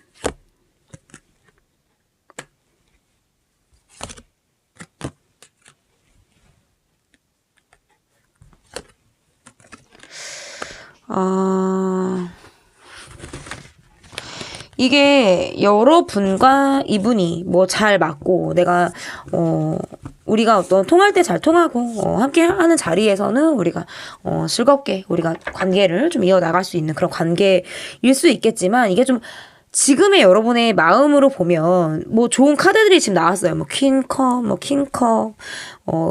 아, 이게 여러분과 이분이 뭐 잘 맞고 내가 우리가 어떤 통할 때 잘 통하고 함께 하는 자리에서는 우리가 즐겁게 우리가 관계를 좀 이어나갈 수 있는 그런 관계일 수 있겠지만 이게 좀 지금의 여러분의 마음으로 보면 뭐 좋은 카드들이 지금 나왔어요. 뭐 퀸컵, 뭐 킹컵,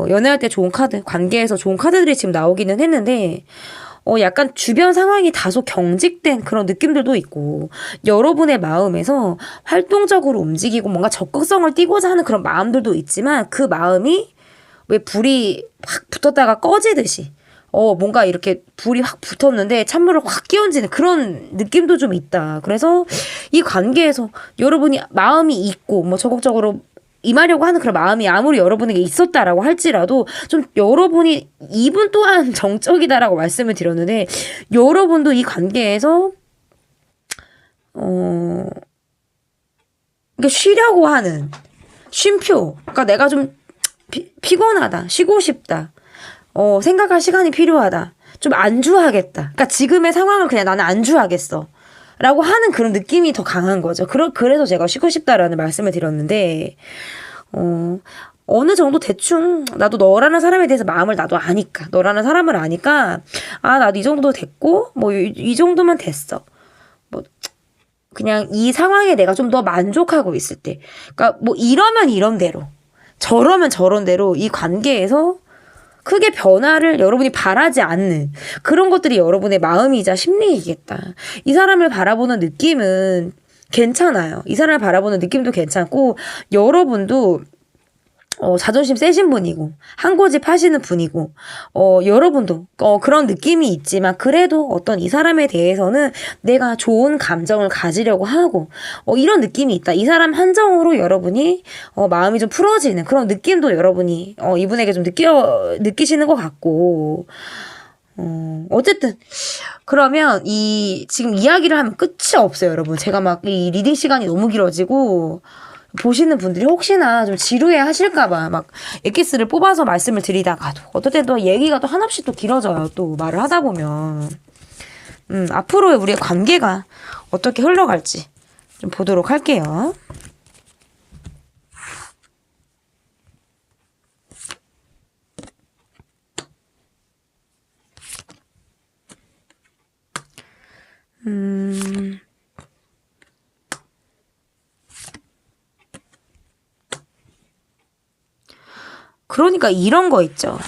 연애할 때 좋은 카드, 관계에서 좋은 카드들이 지금 나오기는 했는데 약간 주변 상황이 다소 경직된 그런 느낌들도 있고, 여러분의 마음에서 활동적으로 움직이고 뭔가 적극성을 띠고자 하는 그런 마음들도 있지만, 그 마음이 왜 불이 확 붙었다가 꺼지듯이, 뭔가 이렇게 불이 확 붙었는데 찬물을 확 끼얹는 그런 느낌도 좀 있다. 그래서 이 관계에서 여러분이 마음이 있고, 뭐 적극적으로 임하려고 하는 그런 마음이 아무리 여러분에게 있었다라고 할지라도 좀 여러분이 이분 또한 정적이다라고 말씀을 드렸는데 여러분도 이 관계에서 그러니까 쉬려고 하는 쉼표 그러니까 내가 좀 피곤하다 쉬고 싶다 생각할 시간이 필요하다 좀 안주하겠다 그러니까 지금의 상황을 그냥 나는 안주하겠어 라고 하는 그런 느낌이 더 강한 거죠. 그래서 제가 쉬고 싶다라는 말씀을 드렸는데, 어느 정도 대충, 나도 너라는 사람에 대해서 마음을 나도 아니까, 너라는 사람을 아니까, 나도 이 정도 됐고, 뭐, 이 정도면 됐어. 뭐, 그냥 이 상황에 내가 좀 더 만족하고 있을 때. 그러니까 뭐, 이러면 이런 대로, 저러면 저런 대로 이 관계에서 크게 변화를 여러분이 바라지 않는 그런 것들이 여러분의 마음이자 심리이겠다. 이 사람을 바라보는 느낌은 괜찮아요. 이 사람을 바라보는 느낌도 괜찮고 여러분도 자존심 세신 분이고 한 고집 하시는 분이고 여러분도 그런 느낌이 있지만 그래도 어떤 이 사람에 대해서는 내가 좋은 감정을 가지려고 하고 이런 느낌이 있다. 이 사람 한정으로 여러분이 마음이 좀 풀어지는 그런 느낌도 여러분이 이분에게 좀 느끼시는 것 같고 어쨌든 그러면 지금 이야기를 하면 끝이 없어요, 여러분. 제가 막 이 리딩 시간이 너무 길어지고 보시는 분들이 혹시나 좀 지루해 하실까봐 막 엑기스를 뽑아서 말씀을 드리다가도 어떨 땐 또 얘기가 또 한없이 또 길어져요. 또 말을 하다 보면 앞으로의 우리의 관계가 어떻게 흘러갈지 좀 보도록 할게요. 그러니까 이런 거 있죠.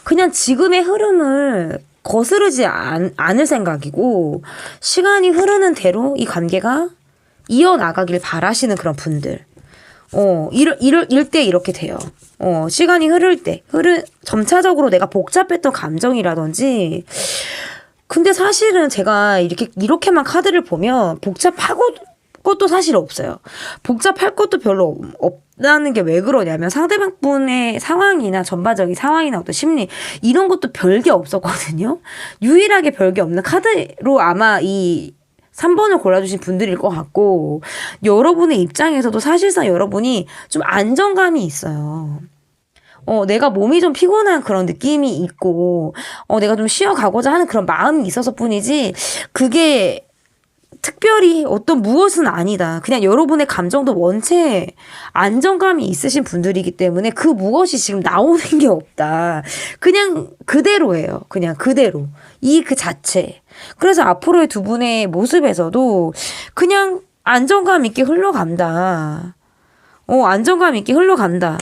그냥 지금의 흐름을 거스르지 않을 생각이고 시간이 흐르는 대로 이 관계가 이어나가길 바라시는 그런 분들. 이럴 때 이렇게 돼요. 시간이 흐를 때, 점차적으로 내가 복잡했던 감정이라든지, 근데 사실은 제가 이렇게만 카드를 보면 복잡하고 것도 사실 없어요. 복잡할 것도 별로 없다는 게 왜 그러냐면 상대방 분의 상황이나 전반적인 상황이나 어떤 심리 이런 것도 별게 없었거든요. 유일하게 별게 없는 카드로 아마 이 3번을 골라주신 분들일 것 같고 여러분의 입장에서도 사실상 여러분이 좀 안정감이 있어요. 내가 몸이 좀 피곤한 그런 느낌이 있고 내가 좀 쉬어가고자 하는 그런 마음이 있어서 뿐이지 그게 특별히 어떤 무엇은 아니다. 그냥 여러분의 감정도 원체 안정감이 있으신 분들이기 때문에 그 무엇이 지금 나오는 게 없다. 그냥 그대로예요. 그냥 그대로. 그 자체. 그래서 앞으로의 두 분의 모습에서도 그냥 안정감 있게 흘러간다. 안정감 있게 흘러간다.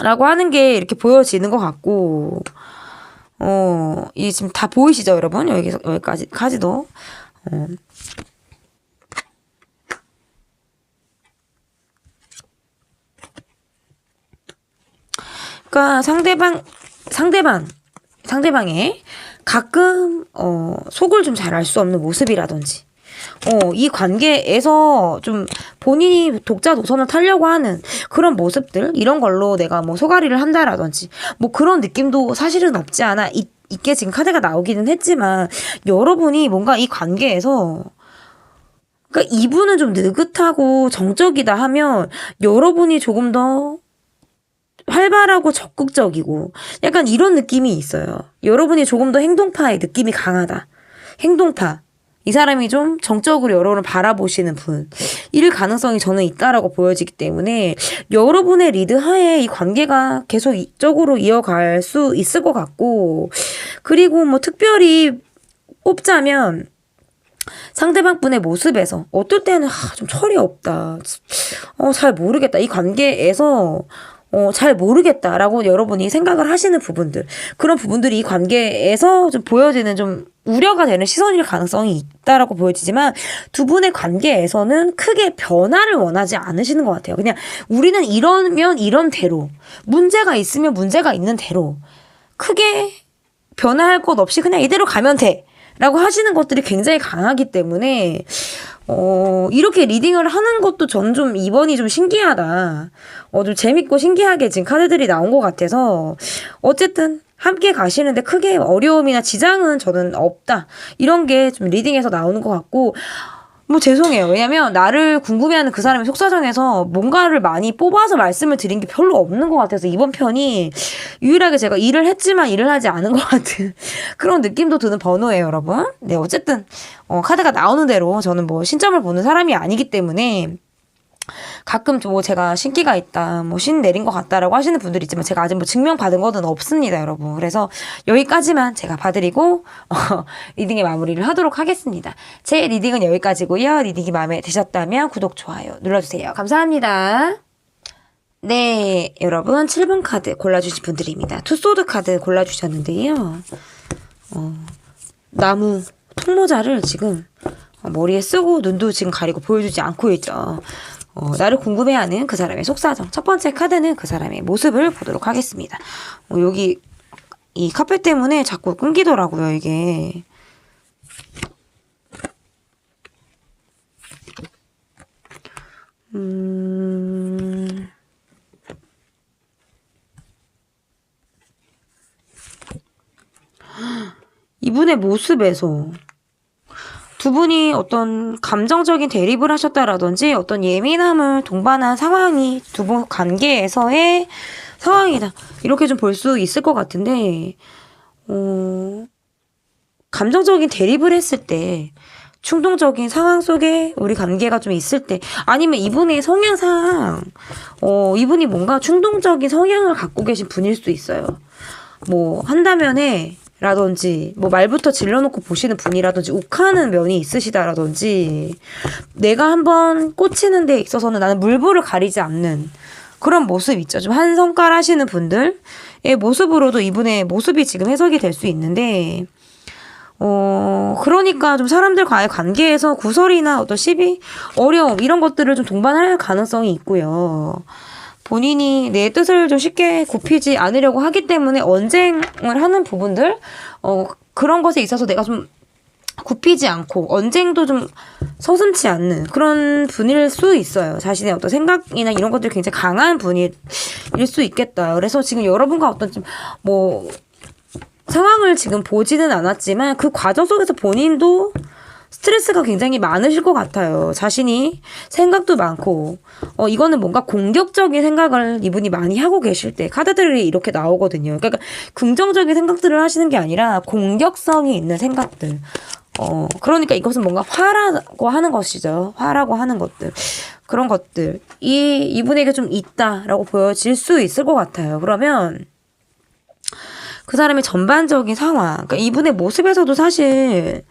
라고 하는 게 이렇게 보여지는 것 같고, 이 지금 다 보이시죠, 여러분? 여기까지도. 그러니까 상대방의 가끔 속을 좀 잘 알 수 없는 모습이라든지 이 관계에서 좀 본인이 독자 노선을 타려고 하는 그런 모습들 이런 걸로 내가 뭐 소가리를 한다라든지 뭐 그런 느낌도 사실은 없지 않아 있게 지금 카드가 나오기는 했지만 여러분이 뭔가 이 관계에서 그러니까 이분은 좀 느긋하고 정적이다 하면 여러분이 조금 더 활발하고 적극적이고 약간 이런 느낌이 있어요. 여러분이 조금 더 행동파의 느낌이 강하다. 행동파. 이 사람이 좀 정적으로 여러분을 바라보시는 분. 이럴 가능성이 저는 있다라고 보여지기 때문에 여러분의 리드 하에 이 관계가 계속 이쪽으로 이어갈 수 있을 것 같고, 그리고 뭐 특별히 뽑자면 상대방 분의 모습에서 어떨 때는 좀 철이 없다. 잘 모르겠다. 이 관계에서 잘 모르겠다라고 여러분이 생각을 하시는 부분들, 그런 부분들이 이 관계에서 좀 보여지는 좀 우려가 되는 시선일 가능성이 있다라고 보여지지만 두 분의 관계에서는 크게 변화를 원하지 않으시는 것 같아요. 그냥 우리는 이러면 이런 대로, 문제가 있으면 문제가 있는 대로, 크게 변화할 것 없이 그냥 이대로 가면 돼 라고 하시는 것들이 굉장히 강하기 때문에 이렇게 리딩을 하는 것도 전 좀 이번이 좀 신기하다. 좀 재밌고 신기하게 지금 카드들이 나온 것 같아서 어쨌든 함께 가시는데 크게 어려움이나 지장은 저는 없다. 이런 게 좀 리딩에서 나오는 것 같고, 뭐 죄송해요. 왜냐면 나를 궁금해하는 그 사람의 속사정에서 뭔가를 많이 뽑아서 말씀을 드린 게 별로 없는 것 같아서 이번 편이 유일하게 제가 일을 했지만 일을 하지 않은 것 같은 그런 느낌도 드는 번호예요, 여러분. 네, 어쨌든 카드가 나오는 대로 저는 뭐 신점을 보는 사람이 아니기 때문에 가끔 뭐 제가 신기가 있다, 뭐 신 내린 것 같다라고 하시는 분들이 있지만 제가 아직 뭐 증명받은 것은 없습니다, 여러분. 그래서 여기까지만 제가 봐드리고 리딩의 마무리를 하도록 하겠습니다. 제 리딩은 여기까지고요. 리딩이 마음에 드셨다면 구독, 좋아요 눌러주세요. 감사합니다. 네, 여러분 7번 카드 골라주신 분들입니다. 투소드 카드 골라주셨는데요. 나무 통모자를 지금 머리에 쓰고 눈도 지금 가리고 보여주지 않고 있죠. 나를 궁금해하는 그 사람의 속사정. 첫 번째 카드는 그 사람의 모습을 보도록 하겠습니다. 여기 이 카페 때문에 자꾸 끊기더라고요, 이게. 이분의 모습에서 두 분이 어떤 감정적인 대립을 하셨다라든지 어떤 예민함을 동반한 상황이 두 분 관계에서의 상황이다. 이렇게 좀 볼 수 있을 것 같은데, 감정적인 대립을 했을 때, 충동적인 상황 속에 우리 관계가 좀 있을 때, 아니면 이분의 성향상, 이분이 뭔가 충동적인 성향을 갖고 계신 분일 수 있어요. 뭐, 한다면에, 라든지 뭐 말부터 질러놓고 보시는 분이라든지 욱하는 면이 있으시다라든지, 내가 한번 꽂히는 데 있어서는 나는 물불을 가리지 않는 그런 모습 있죠. 좀 한성깔 하시는 분들의 모습으로도 이분의 모습이 지금 해석이 될 수 있는데, 그러니까 좀 사람들과의 관계에서 구설이나 어떤 시비, 어려움 이런 것들을 좀 동반할 가능성이 있고요. 본인이 내 뜻을 좀 쉽게 굽히지 않으려고 하기 때문에 언쟁을 하는 부분들, 그런 것에 있어서 내가 좀 굽히지 않고 언쟁도 좀 서슴지 않는 그런 분일 수 있어요. 자신의 어떤 생각이나 이런 것들이 굉장히 강한 분일 수 있겠다. 그래서 지금 여러분과 어떤 좀 뭐 상황을 지금 보지는 않았지만 그 과정 속에서 본인도 스트레스가 굉장히 많으실 것 같아요. 자신이 생각도 많고, 이거는 뭔가 공격적인 생각을 이분이 많이 하고 계실 때 카드들이 이렇게 나오거든요. 그러니까 긍정적인 생각들을 하시는 게 아니라 공격성이 있는 생각들. 그러니까 이것은 뭔가 화라고 하는 것이죠. 화라고 하는 것들. 그런 것들. 이분에게 좀 있다라고 보여질 수 있을 것 같아요. 그러면 그 사람의 전반적인 상황, 그러니까 이분의 모습에서도 사실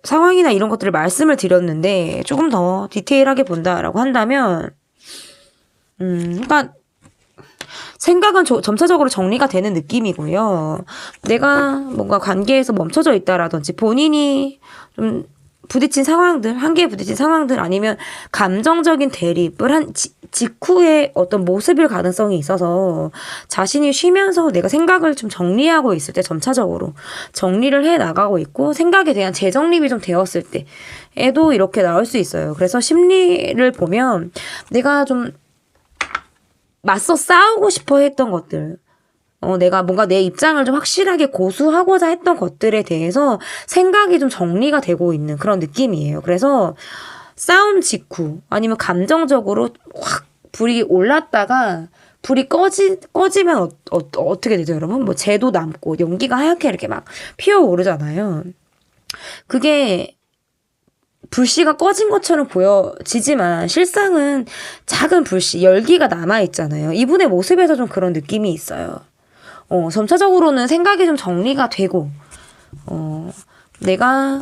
상황이나 이런 것들을 말씀을 드렸는데 조금 더 디테일하게 본다라고 한다면, 그러니까 생각은 점차적으로 정리가 되는 느낌이고요. 내가 뭔가 관계에서 멈춰져 있다라든지 본인이 좀 부딪힌 상황들, 한계에 부딪힌 상황들, 아니면 감정적인 대립을 한 직후에 어떤 모습일 가능성이 있어서 자신이 쉬면서 내가 생각을 좀 정리하고 있을 때 점차적으로 정리를 해 나가고 있고 생각에 대한 재정립이 좀 되었을 때에도 이렇게 나올 수 있어요. 그래서 심리를 보면 내가 좀 맞서 싸우고 싶어 했던 것들, 내가 뭔가 내 입장을 좀 확실하게 고수하고자 했던 것들에 대해서 생각이 좀 정리가 되고 있는 그런 느낌이에요. 그래서 싸움 직후 아니면 감정적으로 확 불이 올랐다가 불이 꺼지면 어떻게 되죠, 여러분? 뭐 재도 남고 연기가 하얗게 이렇게 막 피어오르잖아요. 그게 불씨가 꺼진 것처럼 보여지지만 실상은 작은 불씨, 열기가 남아있잖아요. 이분의 모습에서 좀 그런 느낌이 있어요. 점차적으로는 생각이 좀 정리가 되고, 내가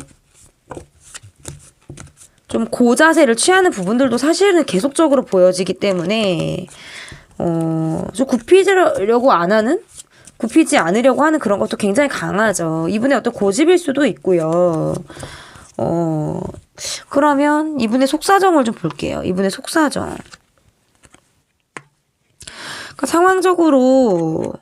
좀 고자세를 취하는 부분들도 사실은 계속적으로 보여지기 때문에, 좀 굽히지 않으려고 하는 그런 것도 굉장히 강하죠. 이분의 어떤 고집일 수도 있고요. 그러면 이분의 속사정을 좀 볼게요. 이분의 속사정. 그러니까 상황적으로,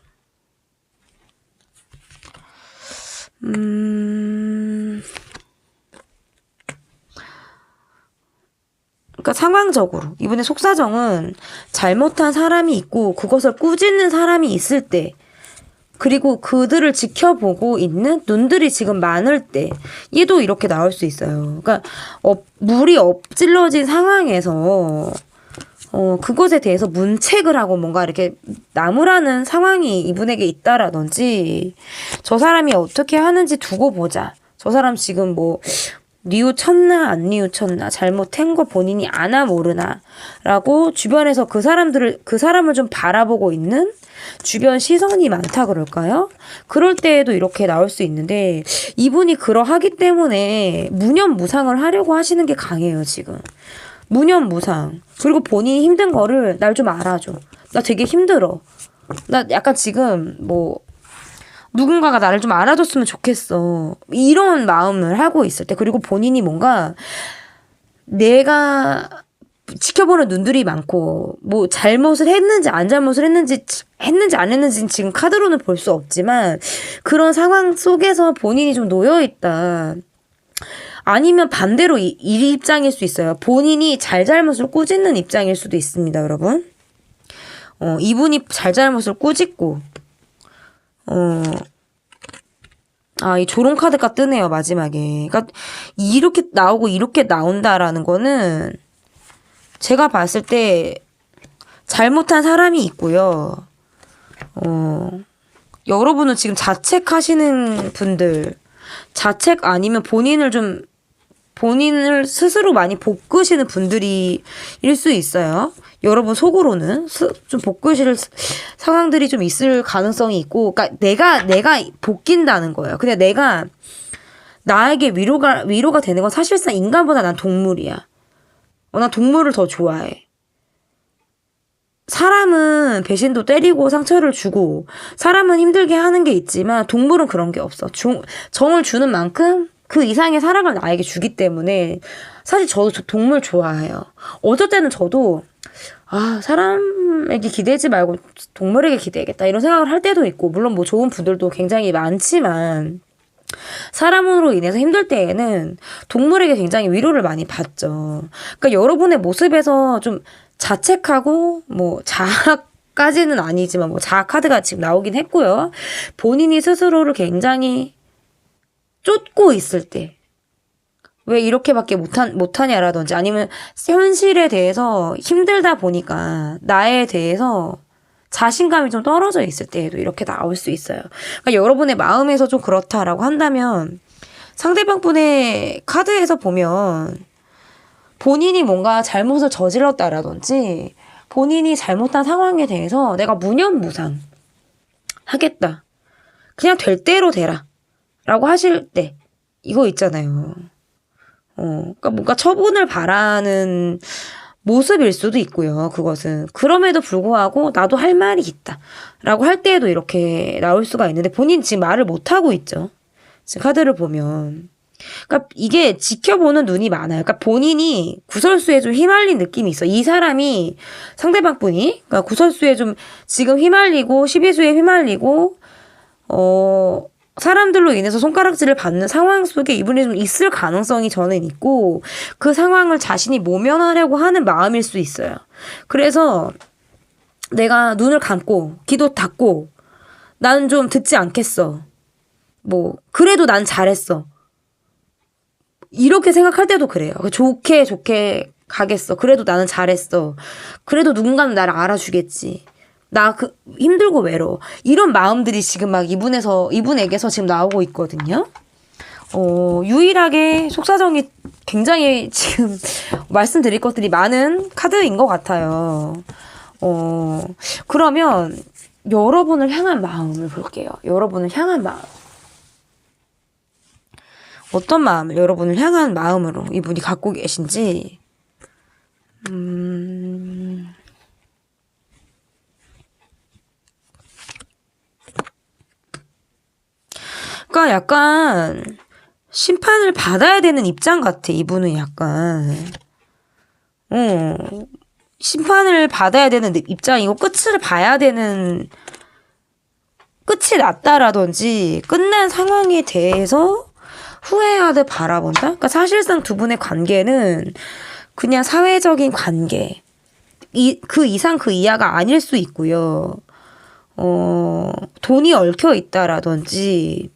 그러니까 상황적으로 이분의 속사정은 잘못한 사람이 있고 그것을 꾸짖는 사람이 있을 때 그리고 그들을 지켜보고 있는 눈들이 지금 많을 때 얘도 이렇게 나올 수 있어요. 그러니까 물이 엎질러진 상황에서 그것에 대해서 문책을 하고 뭔가 이렇게 나무라는 상황이 이분에게 있다라든지 저 사람이 어떻게 하는지 두고 보자. 저 사람 지금 뭐 뉘우쳤나 안 뉘우쳤나 잘못한 거 본인이 아나 모르나 라고 주변에서 그 사람을 좀 바라보고 있는 주변 시선이 많다 그럴까요? 그럴 때에도 이렇게 나올 수 있는데 이분이 그러하기 때문에 무념무상을 하려고 하시는 게 강해요 지금. 무념무상. 그리고 본인이 힘든 거를 날 좀 알아줘. 나 되게 힘들어. 나 약간 지금 뭐 누군가가 나를 좀 알아줬으면 좋겠어. 이런 마음을 하고 있을 때 그리고 본인이 뭔가 내가 지켜보는 눈들이 많고 뭐 잘못을 했는지 안 했는지 안 했는지는 지금 카드로는 볼 수 없지만 그런 상황 속에서 본인이 좀 놓여있다. 아니면 반대로 이 입장일 수 있어요. 본인이 잘못을 꾸짖는 입장일 수도 있습니다, 여러분. 이분이 잘못을 꾸짖고 이 조롱 카드가 뜨네요, 마지막에. 그러니까 이렇게 나오고 이렇게 나온다라는 거는 제가 봤을 때 잘못한 사람이 있고요. 여러분은 지금 자책하시는 분들, 자책 아니면 본인을 스스로 많이 볶으시는 분들이 일 수 있어요. 여러분 속으로는 좀 볶으실 상황들이 좀 있을 가능성이 있고, 그러니까 내가 볶인다는 거예요. 그냥 내가 나에게 위로가 되는 건 사실상 인간보다 난 동물이야. 난 동물을 더 좋아해. 사람은 배신도 때리고 상처를 주고 사람은 힘들게 하는 게 있지만 동물은 그런 게 없어. 정을 주는 만큼 그 이상의 사랑을 나에게 주기 때문에 사실 저도 동물 좋아해요. 어쩔 때는 저도 사람에게 기대지 말고 동물에게 기대야겠다 이런 생각을 할 때도 있고 물론 뭐 좋은 분들도 굉장히 많지만 사람으로 인해서 힘들 때에는 동물에게 굉장히 위로를 많이 받죠. 그러니까 여러분의 모습에서 좀 자책하고 뭐 자학까지는 아니지만 뭐 자학 카드가 지금 나오긴 했고요. 본인이 스스로를 굉장히 쫓고 있을 때 왜 이렇게밖에 못하냐라든지 아니면 현실에 대해서 힘들다 보니까 나에 대해서 자신감이 좀 떨어져 있을 때에도 이렇게 나올 수 있어요. 그러니까 여러분의 마음에서 좀 그렇다라고 한다면 상대방 분의 카드에서 보면 본인이 뭔가 잘못을 저질렀다라든지 본인이 잘못한 상황에 대해서 내가 무념무상 하겠다. 그냥 될 대로 되라. 라고 하실 때 이거 있잖아요. 그러니까 뭔가 처분을 바라는 모습일 수도 있고요. 그것은. 그럼에도 불구하고 나도 할 말이 있다. 라고 할 때에도 이렇게 나올 수가 있는데 본인 지금 말을 못하고 있죠. 지금 카드를 보면. 그러니까 이게 지켜보는 눈이 많아요. 그러니까 본인이 구설수에 좀 휘말린 느낌이 있어. 이 사람이 상대방 분이 그러니까 구설수에 좀 지금 휘말리고 시비수에 휘말리고 사람들로 인해서 손가락질을 받는 상황 속에 이분이 좀 있을 가능성이 저는 있고 그 상황을 자신이 모면하려고 하는 마음일 수 있어요. 그래서 내가 눈을 감고 귀도 닫고 나는 좀 듣지 않겠어. 뭐 그래도 난 잘했어. 이렇게 생각할 때도 그래요. 좋게 가겠어. 그래도 나는 잘했어. 그래도 누군가는 나를 알아주겠지. 나 힘들고 외로워. 이런 마음들이 지금 막 이분에게서 지금 나오고 있거든요. 유일하게 속사정이 굉장히 지금 말씀드릴 것들이 많은 카드인 것 같아요. 그러면 여러분을 향한 마음을 볼게요. 여러분을 향한 마음. 어떤 마음을 여러분을 향한 마음으로 이분이 갖고 계신지. 그러니까 약간 심판을 받아야 되는 입장 같아. 이분은 약간 심판을 받아야 되는 입장이고 끝을 봐야 되는, 끝이 났다라든지 끝난 상황에 대해서 후회하듯 바라본다? 그러니까 사실상 두 분의 관계는 그냥 사회적인 관계, 그 이상 그 이하가 아닐 수 있고요. 돈이 얽혀 있다라든지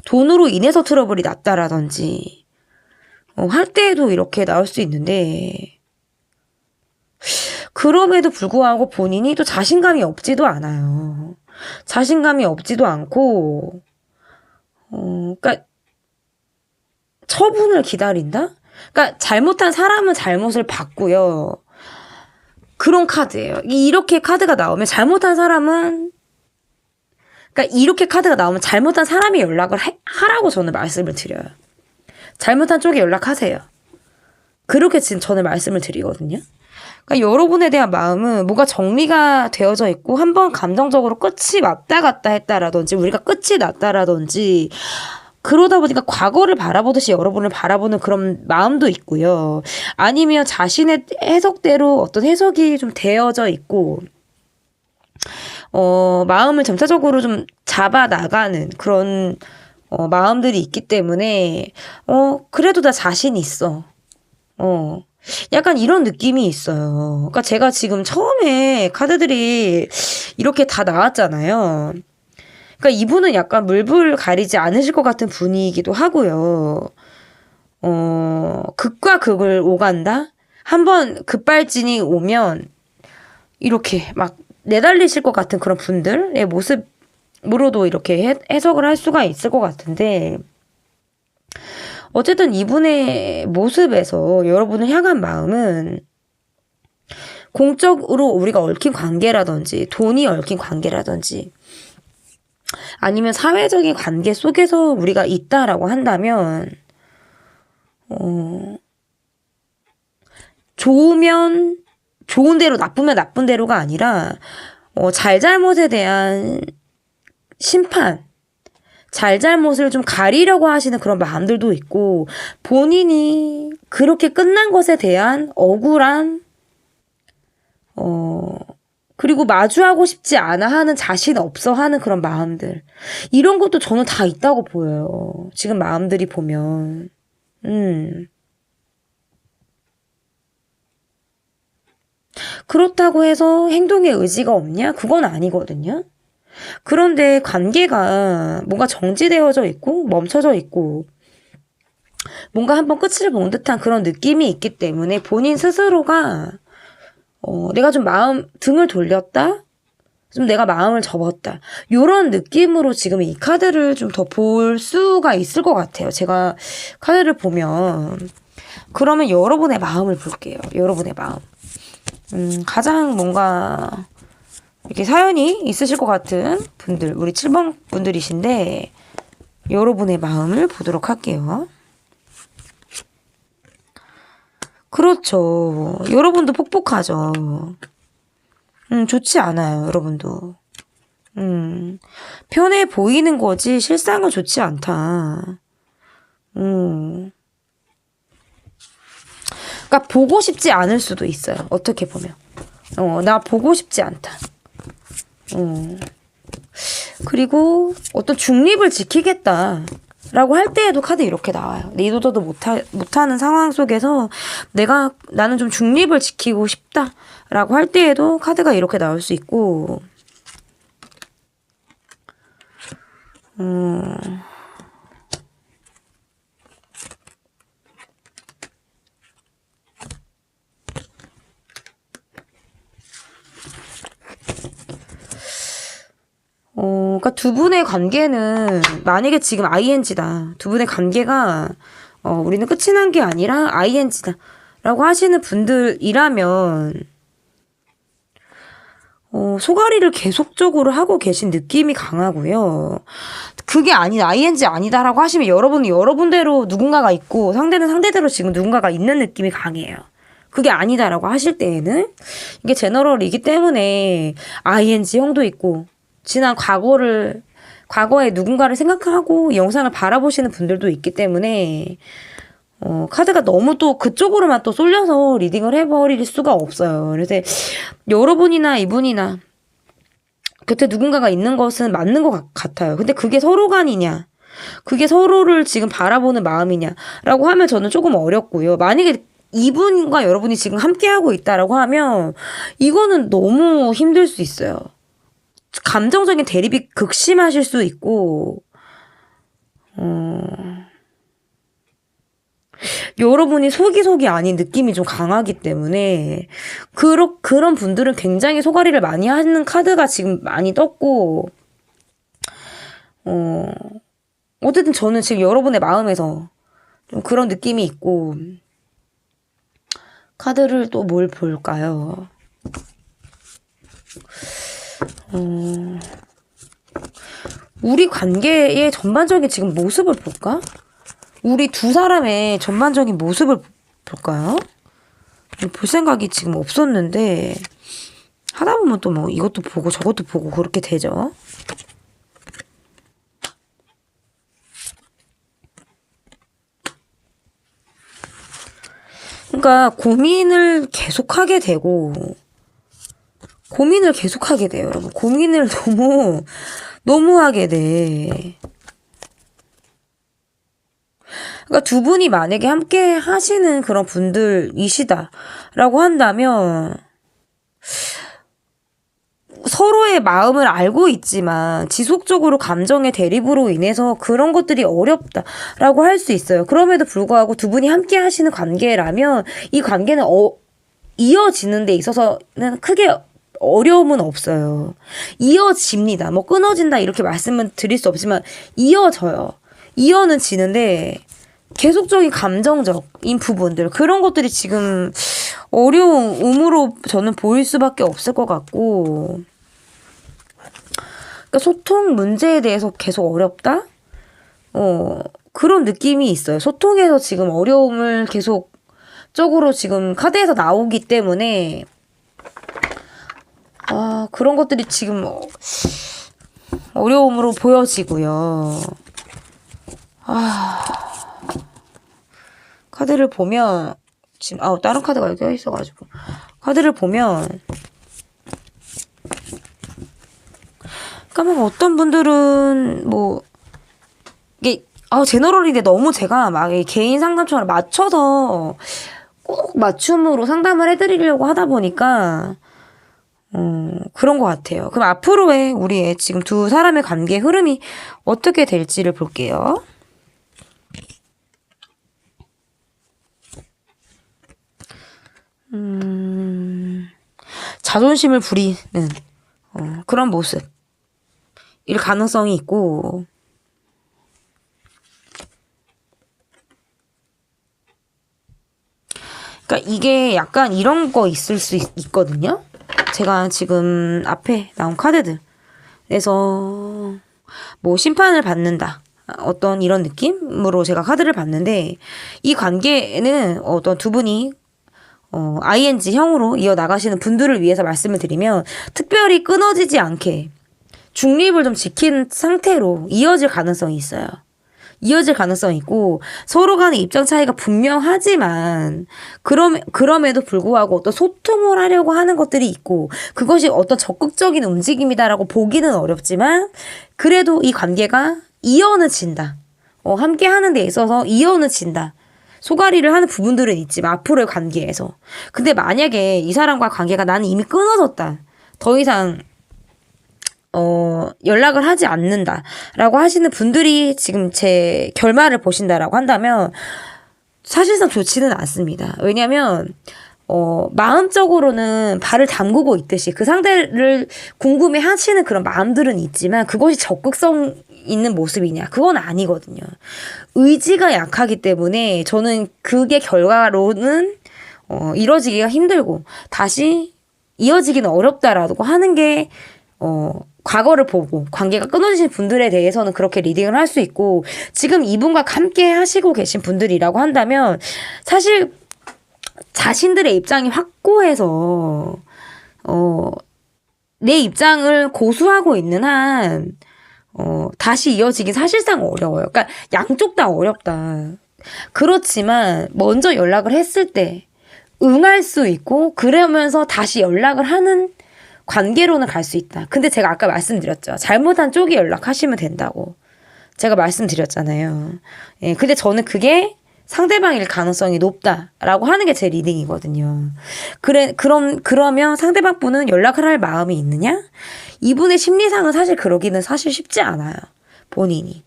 돈으로 인해서 트러블이 났다라든지 할 때에도 이렇게 나올 수 있는데, 그럼에도 불구하고 본인이 또 자신감이 없지도 않아요. 자신감이 없지도 않고, 그러니까 처분을 기다린다? 그러니까 잘못한 사람은 잘못을 받고요. 그런 카드예요. 이렇게 카드가 나오면 잘못한 사람은, 그러니까 이렇게 카드가 나오면 잘못한 사람이 연락을 하라고 저는 말씀을 드려요. 잘못한 쪽에 연락하세요. 그렇게 지금 저는 말씀을 드리거든요. 그러니까 여러분에 대한 마음은 뭐가 정리가 되어져 있고 한번 감정적으로 끝이 왔다 갔다 했다라든지 우리가 끝이 났다라든지 그러다 보니까 과거를 바라보듯이 여러분을 바라보는 그런 마음도 있고요. 아니면 자신의 해석대로 어떤 해석이 좀 되어져 있고 마음을 점차적으로 좀 잡아 나가는 그런 마음들이 있기 때문에 그래도 나 자신 있어. 약간 이런 느낌이 있어요. 그러니까 제가 지금 처음에 카드들이 이렇게 다 나왔잖아요. 그러니까 이분은 약간 물불 가리지 않으실 것 같은 분위기도 하고요. 극과 극을 오간다? 한번 급발진이 오면 이렇게 막 내달리실 것 같은 그런 분들의 모습으로도 이렇게 해석을 할 수가 있을 것 같은데, 어쨌든 이분의 모습에서 여러분을 향한 마음은 공적으로 우리가 얽힌 관계라든지 돈이 얽힌 관계라든지 아니면 사회적인 관계 속에서 우리가 있다라고 한다면 좋으면 좋은 대로 나쁘면 나쁜 대로가 아니라 잘잘못에 대한 심판, 잘잘못을 좀 가리려고 하시는 그런 마음들도 있고 본인이 그렇게 끝난 것에 대한 억울함 그리고 마주하고 싶지 않아 하는 자신 없어 하는 그런 마음들, 이런 것도 저는 다 있다고 보여요. 지금 마음들이 보면 그렇다고 해서 행동에 의지가 없냐? 그건 아니거든요. 그런데 관계가 뭔가 정지되어져 있고 멈춰져 있고 뭔가 한번 끝을 본 듯한 그런 느낌이 있기 때문에 본인 스스로가 내가 좀 등을 돌렸다? 좀 내가 마음을 접었다. 요런 느낌으로 지금 이 카드를 좀 더 볼 수가 있을 것 같아요. 제가 카드를 보면. 그러면 여러분의 마음을 볼게요. 여러분의 마음. 가장 뭔가 이렇게 사연이 있으실 것 같은 분들, 우리 7번 분들이신데 여러분의 마음을 보도록 할게요. 그렇죠. 여러분도 폭폭하죠. 좋지 않아요, 여러분도. 편해 보이는 거지 실상은 좋지 않다. 그러니까 보고 싶지 않을 수도 있어요. 어떻게 보면. 나 보고 싶지 않다. 그리고 어떤 중립을 지키겠다라고 할 때에도 카드 이렇게 나와요. 리도저도 못하는 상황 속에서 나는 좀 중립을 지키고 싶다라고 할 때에도 카드가 이렇게 나올 수 있고, 그러니까 두 분의 관계는 만약에 지금 ING다. 두 분의 관계가 우리는 끝이 난 게 아니라 ING다. 라고 하시는 분들이라면 소가리를 계속적으로 하고 계신 느낌이 강하고요. 그게 아니다, ING 아니다라고 하시면 여러분은 여러분대로 누군가가 있고 상대는 상대대로 지금 누군가가 있는 느낌이 강해요. 그게 아니다라고 하실 때에는 이게 제너럴이기 때문에 ING 형도 있고 지난 과거에 누군가를 생각하고 영상을 바라보시는 분들도 있기 때문에 카드가 너무 또 그쪽으로만 또 쏠려서 리딩을 해버릴 수가 없어요. 그래서 여러분이나 이분이나 곁에 누군가가 있는 것은 맞는 것 같아요. 근데 그게 서로 간이냐, 그게 서로를 지금 바라보는 마음이냐라고 하면 저는 조금 어렵고요. 만약에 이분과 여러분이 지금 함께하고 있다라고 하면 이거는 너무 힘들 수 있어요. 감정적인 대립이 극심하실 수 있고 여러분이 속이 아닌 느낌이 좀 강하기 때문에 그런 분들은 굉장히 소가리를 많이 하는 카드가 지금 많이 떴고 어쨌든 저는 지금 여러분의 마음에서 좀 그런 느낌이 있고 카드를 또 뭘 볼까요? 우리 관계의 전반적인 지금 모습을 볼까? 우리 두 사람의 전반적인 모습을 볼까요? 볼 생각이 지금 없었는데 하다 보면 또 뭐 이것도 보고 저것도 보고 그렇게 되죠. 그러니까 고민을 계속하게 돼요, 여러분. 고민을 너무 하게 돼. 그러니까 두 분이 만약에 함께 하시는 그런 분들이시다라고 한다면 서로의 마음을 알고 있지만 지속적으로 감정의 대립으로 인해서 그런 것들이 어렵다라고 할 수 있어요. 그럼에도 불구하고 두 분이 함께 하시는 관계라면 이 관계는 이어지는 데 있어서는 크게 어려움은 없어요. 이어집니다. 뭐 끊어진다 이렇게 말씀은 드릴 수 없지만 이어져요. 이어는 지는데 계속적인 감정적인 부분들 그런 것들이 지금 어려움으로 저는 보일 수밖에 없을 것 같고 그러니까 소통 문제에 대해서 계속 어렵다? 그런 느낌이 있어요. 소통에서 지금 어려움을 계속적으로 지금 카드에서 나오기 때문에 그런 것들이 지금 어려움으로 보여지고요. 카드를 보면 지금 다른 카드가 여기 껴있어가지고 카드를 보면 그러니까 어떤 분들은 뭐 이게 제너럴인데 너무 제가 막 개인 상담처럼 맞춰서 꼭 맞춤으로 상담을 해드리려고 하다 보니까 그런 것 같아요. 그럼 앞으로의 우리의 지금 두 사람의 관계 흐름이 어떻게 될지를 볼게요. 자존심을 부리는 그런 모습일 가능성이 있고 그러니까 이게 약간 이런 거 있을 수 있거든요. 제가 지금 앞에 나온 카드들에서 뭐 심판을 받는다 어떤 이런 느낌으로 제가 카드를 봤는데 이 관계는 어떤 두 분이 ING형으로 이어나가시는 분들을 위해서 말씀을 드리면 특별히 끊어지지 않게 중립을 좀 지킨 상태로 이어질 가능성이 있어요. 이어질 가능성이 있고 서로 간의 입장 차이가 분명하지만 그럼에도 불구하고 어떤 소통을 하려고 하는 것들이 있고 그것이 어떤 적극적인 움직임이다라고 보기는 어렵지만 그래도 이 관계가 이어는 진다. 함께 하는 데 있어서 이어는 진다. 소가리를 하는 부분들은 있지만 앞으로의 관계에서 근데 만약에 이 사람과 관계가 나는 이미 끊어졌다. 더 이상 연락을 하지 않는다라고 하시는 분들이 지금 제 결말을 보신다라고 한다면 사실상 좋지는 않습니다. 왜냐면 마음적으로는 발을 담그고 있듯이 그 상대를 궁금해 하시는 그런 마음들은 있지만 그것이 적극성 있는 모습이냐? 그건 아니거든요. 의지가 약하기 때문에 저는 그게 결과로는 이뤄지기가 힘들고 다시 이어지기는 어렵다라고 하는 게 과거를 보고 관계가 끊어지신 분들에 대해서는 그렇게 리딩을 할 수 있고 지금 이분과 함께 하시고 계신 분들이라고 한다면 사실 자신들의 입장이 확고해서 내 입장을 고수하고 있는 한 다시 이어지긴 사실상 어려워요. 그러니까 양쪽 다 어렵다. 그렇지만 먼저 연락을 했을 때 응할 수 있고 그러면서 다시 연락을 하는 관계로는 갈 수 있다. 근데 제가 아까 말씀드렸죠. 잘못한 쪽이 연락하시면 된다고. 제가 말씀드렸잖아요. 예, 근데 저는 그게 상대방일 가능성이 높다라고 하는 게 제 리딩이거든요. 그러면 상대방 분은 연락을 할 마음이 있느냐? 이분의 심리상은 사실 그러기는 사실 쉽지 않아요. 본인이.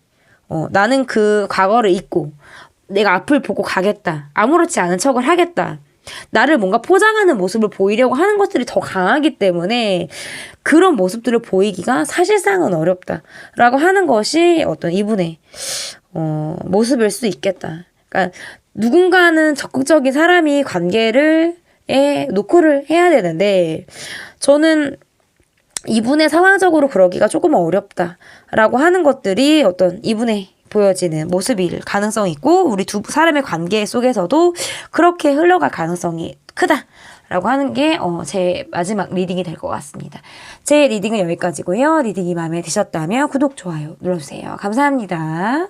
나는 그 과거를 잊고 내가 앞을 보고 가겠다. 아무렇지 않은 척을 하겠다. 나를 뭔가 포장하는 모습을 보이려고 하는 것들이 더 강하기 때문에 그런 모습들을 보이기가 사실상은 어렵다라고 하는 것이 어떤 이분의 모습일 수 있겠다. 그러니까 누군가는 적극적인 사람이 관계를 노크를 해야 되는데 저는 이분의 상황적으로 그러기가 조금 어렵다라고 하는 것들이 어떤 이분의 보여지는 모습일 가능성이 있고 우리 두 사람의 관계 속에서도 그렇게 흘러갈 가능성이 크다라고 하는 게 제 마지막 리딩이 될 것 같습니다. 제 리딩은 여기까지고요. 리딩이 마음에 드셨다면 구독, 좋아요 눌러주세요. 감사합니다.